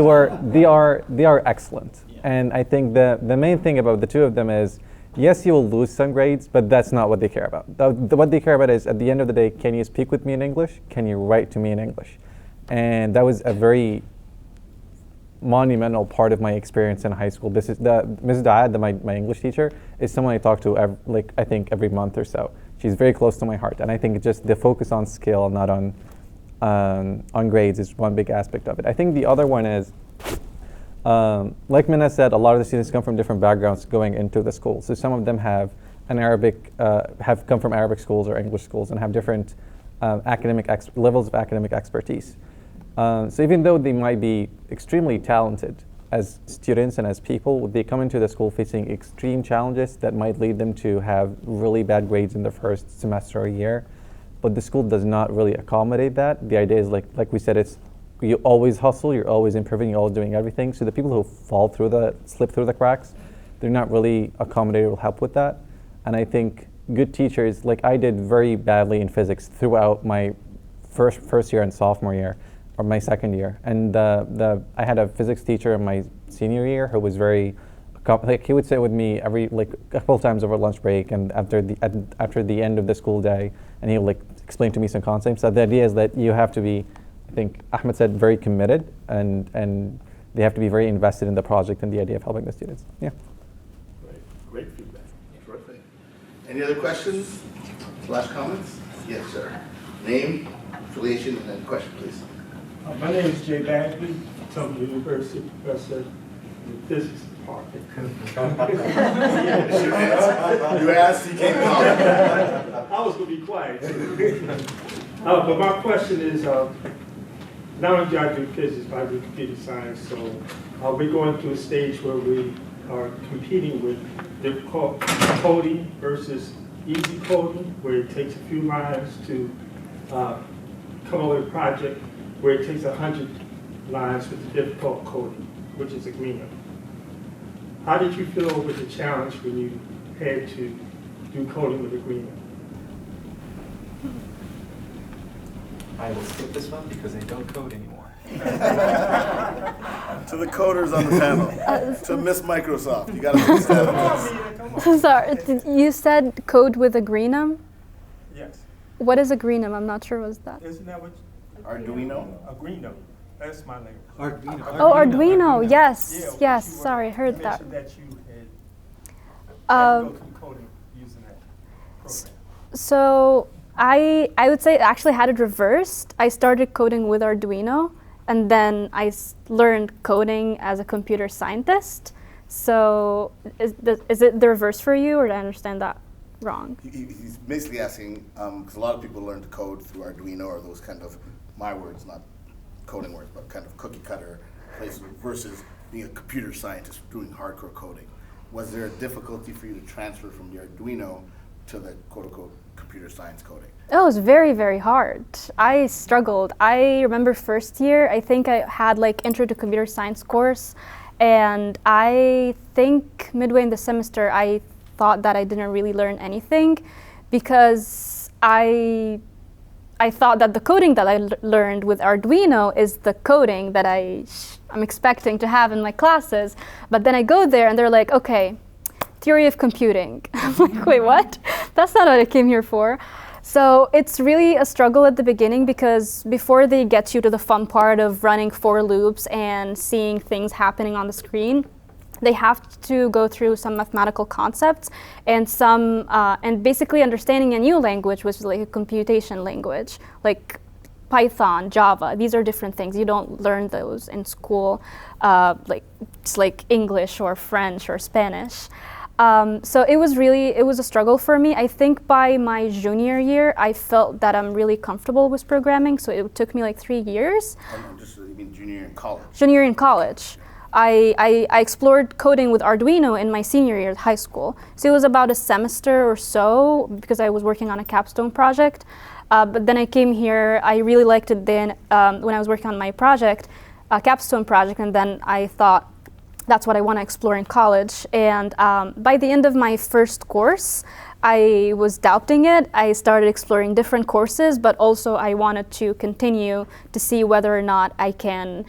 They are excellent. Yeah. And I think the main thing about the two of them is, yes, you will lose some grades, but that's not what they care about. What they care about is, at the end of the day, can you speak with me in English? Can you write to me in English? And that was a very monumental part of my experience in high school. This is Ms. Daad, my English teacher, is someone I talk to I think every month or so. She's very close to my heart, and I think just the focus on skill, not on grades, is one big aspect of it. I think the other one is, like Minna said, a lot of the students come from different backgrounds going into the school. So some of them have have come from Arabic schools or English schools and have different levels of academic expertise. So even though they might be extremely talented as students and as people, they come into the school facing extreme challenges that might lead them to have really bad grades in the first semester or year. But the school does not really accommodate that. The idea is, like we said, it's you always hustle, you're always improving, you're always doing everything. So the people who slip through the cracks, they're not really accommodated or help with that. And I think good teachers, like I did very badly in physics throughout my first year and sophomore year, or my second year. And I had a physics teacher in my senior year who was very, he would sit with me a couple of times over lunch break and after the end of the school day, and he would explain to me some concepts. So the idea is that you have to be, I think Ahmed said, very committed, and they have to be very invested in the project and the idea of helping the students. Yeah.
Great feedback. Terrific. Any other questions? Last comments? Yes, sir. Name, affiliation, and then question, please.
My name is Jay Bagley, Temple University professor in the physics department.
You asked, you can't talk.
I was going to be quiet. But my question is, not only do I do physics, but I do computer science. So we're going through a stage where we are competing with difficult coding versus easy coding, where it takes a few lines to come up with a project where it takes 100 lines with the difficult coding, which is agreement. How did you feel with the challenge when you had to do coding with agreement?
I will skip this one because I don't code anymore.
To the coders on the panel, to Miss Microsoft, you got to understand.
Sorry, you said code with agreement?
Yes.
What is agreement? I'm not sure what's that.
Isn't that what?
Arduino?
Arduino. That's my name.
Arduino.
Oh, Arduino. Yes, yes. Sorry, heard that.
You mentioned that you had to go through coding using that program.
So I would say I actually had it reversed. I started coding with Arduino, and then I learned coding as a computer scientist. So is it the reverse for you, or did I understand that wrong?
He's basically asking, because a lot of people learn to code through Arduino or those kind of, my words, not coding words, but kind of cookie cutter places versus being a computer scientist doing hardcore coding. Was there a difficulty for you to transfer from the Arduino to the quote-unquote computer science coding?
Oh, it was very, very hard. I struggled. I remember first year, I think I had intro to computer science course, and I think midway in the semester, I thought that I didn't really learn anything because I thought that the coding that I learned with Arduino is the coding that I'm expecting to have in my classes. But then I go there and they're like, okay, theory of computing. I'm like, wait, what? That's not what I came here for. So it's really a struggle at the beginning because before they get you to the fun part of running for loops and seeing things happening on the screen, they have to go through some mathematical concepts and and basically understanding a new language, which is like a computation language, like Python, Java. These are different things. You don't learn those in school, it's like English or French or Spanish. So it was a struggle for me. I think by my junior year, I felt that I'm really comfortable with programming. So it took me like 3 years.
You mean junior year in college?
Junior year in college. I explored coding with Arduino in my senior year at high school. So it was about a semester or so because I was working on a capstone project. But then I came here, I really liked it then when I was working on my project, a capstone project, and then I thought, that's what I want to explore in college. And by the end of my first course, I was doubting it. I started exploring different courses, but also I wanted to continue to see whether or not I can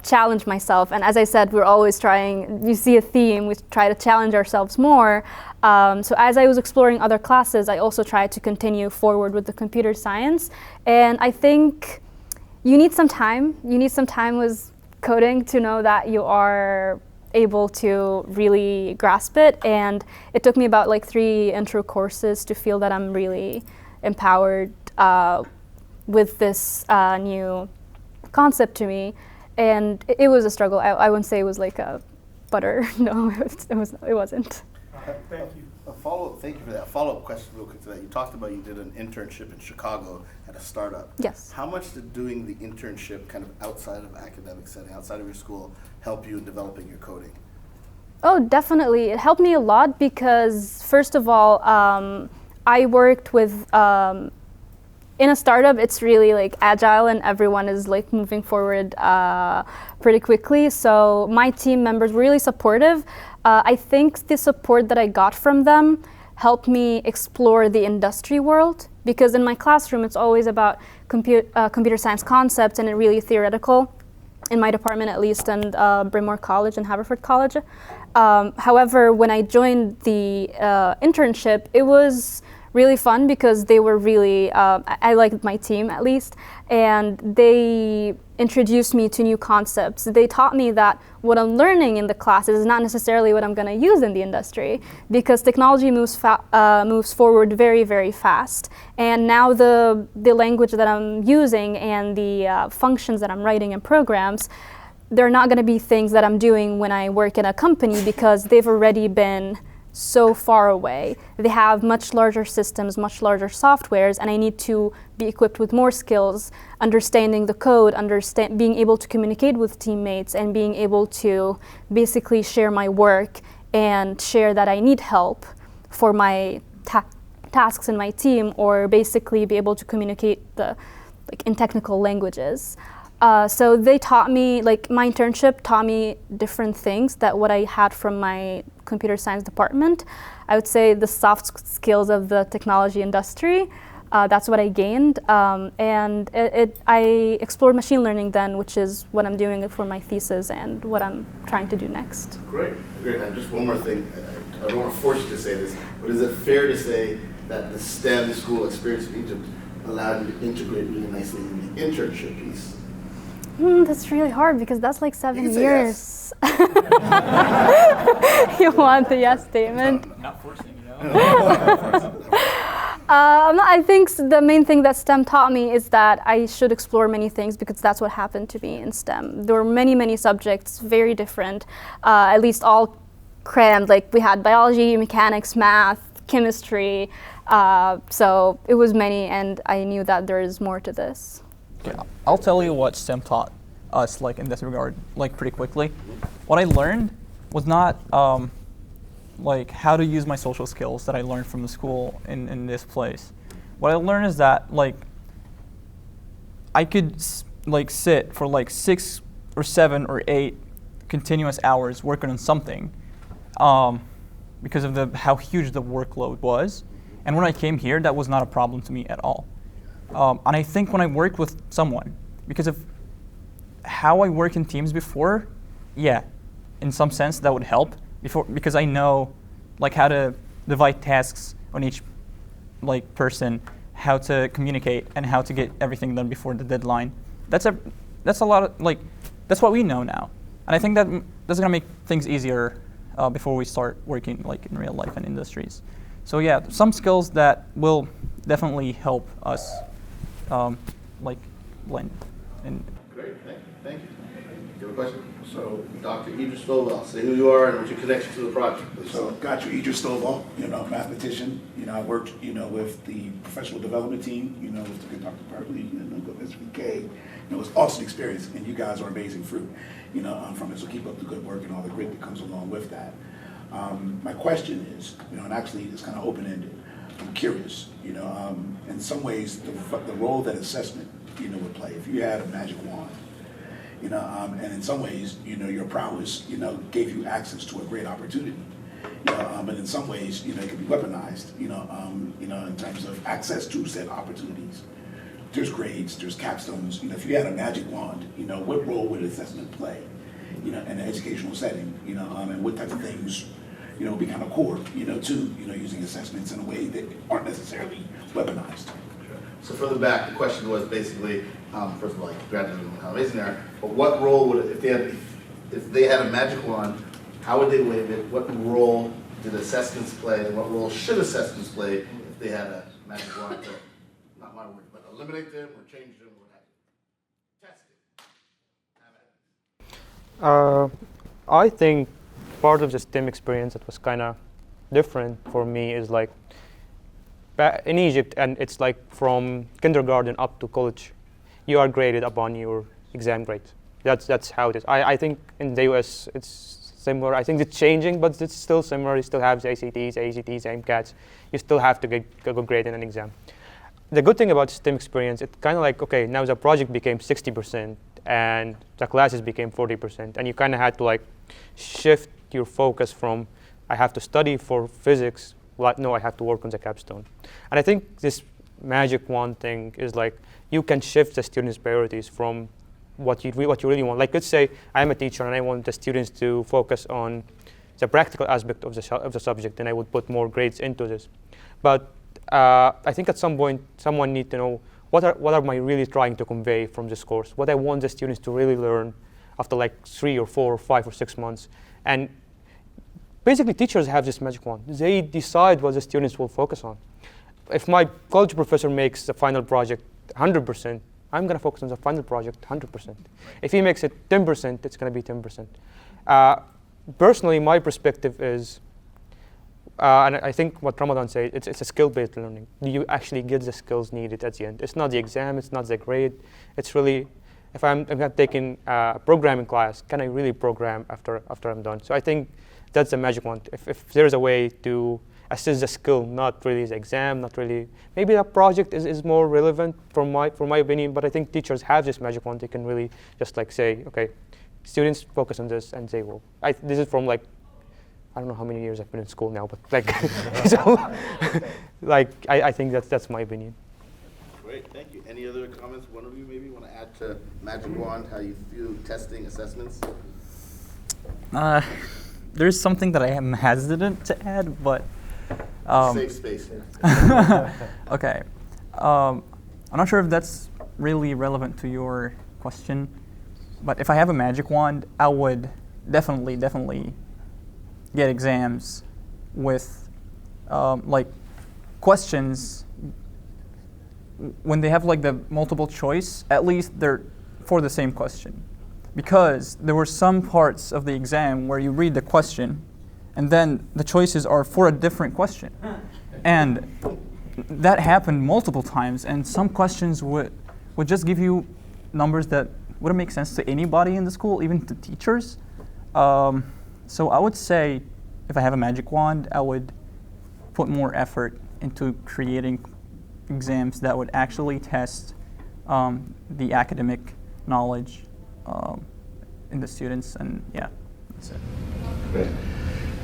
challenge myself. And as I said, we're always trying, you see a theme, we try to challenge ourselves more. So as I was exploring other classes, I also tried to continue forward with the computer science. And I think you need some time. You need some time with coding to know that you are able to really grasp it. And it took me about like 3 intro courses to feel that I'm really empowered with this new concept to me. And it was a struggle. I wouldn't say it was like a butter. No, it wasn't.
Thank you. Thank you for that. Follow-up question real quick to that. You talked about you did an internship in Chicago at a startup.
Yes.
How much did doing the internship kind of outside of academic setting, outside of your school, help you in developing your coding?
Oh, definitely. It helped me a lot because, first of all, I worked with, in a startup, it's really like agile and everyone is like moving forward pretty quickly. So my team members were really supportive. I think the support that I got from them helped me explore the industry world, because in my classroom it's always about computer science concepts and really theoretical, in my department at least, and Bryn Mawr College and Haverford College. However, when I joined the internship, it was really fun because they were really, I liked my team at least, and they introduced me to new concepts. They taught me that what I'm learning in the classes is not necessarily what I'm going to use in the industry, because technology moves forward very, very fast. And now the language that I'm using and the functions that I'm writing in programs, they're not going to be things that I'm doing when I work in a company, because they've already been so far away. They have much larger systems, much larger softwares, and I need to be equipped with more skills, understanding the code, being able to communicate with teammates, and being able to basically share my work and share that I need help for my tasks in my team, or basically be able to communicate in technical languages. So they taught me, like my internship taught me different things that what I had from my computer science department. I would say the soft skills of the technology industry, that's what I gained. And I explored machine learning then, which is what I'm doing for my thesis and what I'm trying to do next.
Great, great. And just one more thing, I don't want to force you to say this, but is it fair to say that the STEM school experience in Egypt allowed you to integrate really nicely in the internship piece?
That's really hard because that's like 7 years. Yes. You want the yes statement?
Not forcing, you know.
I think the main thing that STEM taught me is that I should explore many things, because that's what happened to me in STEM. There were many, many subjects, very different, at least all crammed. Like we had biology, mechanics, math, chemistry. So it was many, and I knew that there is more to this.
Okay, I'll tell you what STEM taught us, like in this regard, like pretty quickly. What I learned was not like how to use my social skills that I learned from the school in this place. What I learned is that like I could like sit for like 6 or 7 or 8 continuous hours working on something because of how huge the workload was. And when I came here, that was not a problem to me at all. And I think when I worked with someone, because of how I worked in teams before, yeah, in some sense that would help because I know like how to divide tasks on each like person, how to communicate and how to get everything done before the deadline. That's a lot of, like, that's what we know now. And I think that's gonna make things easier before we start working like in real life and industries. So yeah, some skills that will definitely help us like blend. And
Great, thank you. You have a question? So, Dr. Idris Stovall, say who you are and what's your connection to the project, please.
So, got you, Idris Stovall, mathematician. I worked, with the professional development team, with Dr. Barkley, SVK. It was awesome experience, and you guys are amazing fruit, from it. So keep up the good work and all the grit that comes along with that. My question is, and actually it's kind of open-ended. I'm curious, in some ways, the role that assessment, would play. If you had a magic wand, and in some ways, your prowess, gave you access to a great opportunity. But in some ways, it can be weaponized, in terms of access to said opportunities. There's grades, there's capstones. If you had a magic wand, what role would assessment play, in an educational setting, and what type of things, would be kind of core, to, using assessments in a way that aren't necessarily weaponized.
So further back, the question was basically, first of all, congratulations on how amazing they are, but what role would, if they had a magic wand, how would they wave it? What role did assessments play, and what role should assessments play if they had a magic wand to, not my word, but eliminate them or change them or test it?
I think part of the STEM experience that was kind of different for me is like in Egypt, and it's like from kindergarten up to college, you are graded upon your exam grade. That's how it is. I think in the US it's similar. I think it's changing, but it's still similar. You still have the ACTs, MCATs. You still have to get a good grade in an exam. The good thing about STEM experience, it's kind of like, okay, now the project became 60% and the classes became 40%, and you kind of had to like shift your focus from I have to study for physics, no, I have to work on the capstone. And I think this magic wand thing is like you can shift the students' priorities from what you really want. Like let's say I'm a teacher and I want the students to focus on the practical aspect of the subject, and I would put more grades into this. But I think at some point someone needs to know what am I really trying to convey from this course, what I want the students to really learn after like 3 or 4 or 5 or 6 months. And basically teachers have this magic wand. They decide what the students will focus on. If my college professor makes the final project 100%, I'm going to focus on the final project 100%. If he makes it 10%, it's going to be 10%. Personally, my perspective is, and I think what Ramadan said, it's a skill-based learning. Do you actually get the skills needed at the end? It's not the exam, it's not the grade. It's really, if I'm taking a programming class, can I really program after I'm done? So I think that's the magic wand. If there's a way to assess the skill, not really the exam, not really, maybe that project is more relevant for my opinion, but I think teachers have this magic wand. They can really just like say, okay, students focus on this and they will. This is from like, I don't know how many years I've been in school now, but like, so, like I think that's my opinion.
Great, thank you. Any other comments? One of you maybe want to add to magic wand, how you feel testing assessments?
There's something that I am hesitant to add, but
safe space here.
Okay. I'm not sure if that's really relevant to your question, but if I have a magic wand, I would definitely get exams with like questions. When they have like the multiple choice, at least they're for the same question. Because there were some parts of the exam where you read the question and then the choices are for a different question. And that happened multiple times, and some questions would just give you numbers that wouldn't make sense to anybody in the school, even to teachers. So I would say if I have a magic wand, I would put more effort into creating exams that would actually test the academic knowledge in the students, and yeah, that's it.
Great.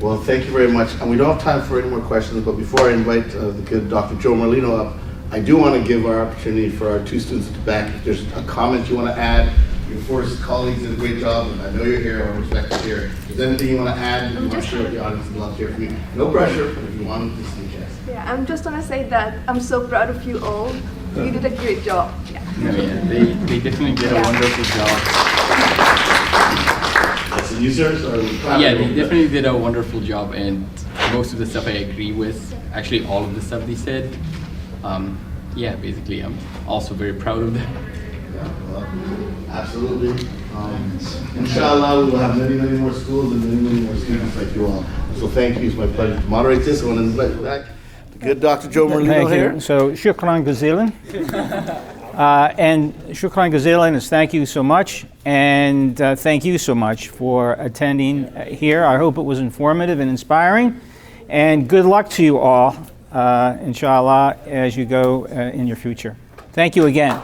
Well, thank you very much. And we don't have time for any more questions, but before I invite the good Dr. Joe Merlino up, I do want to give our opportunity for our 2 students at the back. If there's a comment you want to add Your force colleagues did a great job, and I know you're here, I respect you here. Is there anything you want to add? I'm sure the audience would love to hear from you. No pressure, but if you want, just in case.
Yeah, I'm just want to say that I'm so proud of you all. You did a great job. Yeah.
No, yeah, they definitely did a wonderful job.
That's the users, or
yeah, they definitely did a wonderful job, and most of the stuff I agree with. Actually, all of the stuff they said. Yeah, basically, I'm also very proud of them.
Yeah, well, absolutely. Inshallah, we will have many, many more schools and many, many more students like you all. So thank you. It's my pleasure to moderate this. I want to invite back the good Dr. Joe Merlino
Thank
here.
you. So, shukran jazilan. And shukran jazilan is thank you so much. And thank you so much for attending here. I hope it was informative and inspiring. And good luck to you all, inshallah, as you go in your future. Thank you again.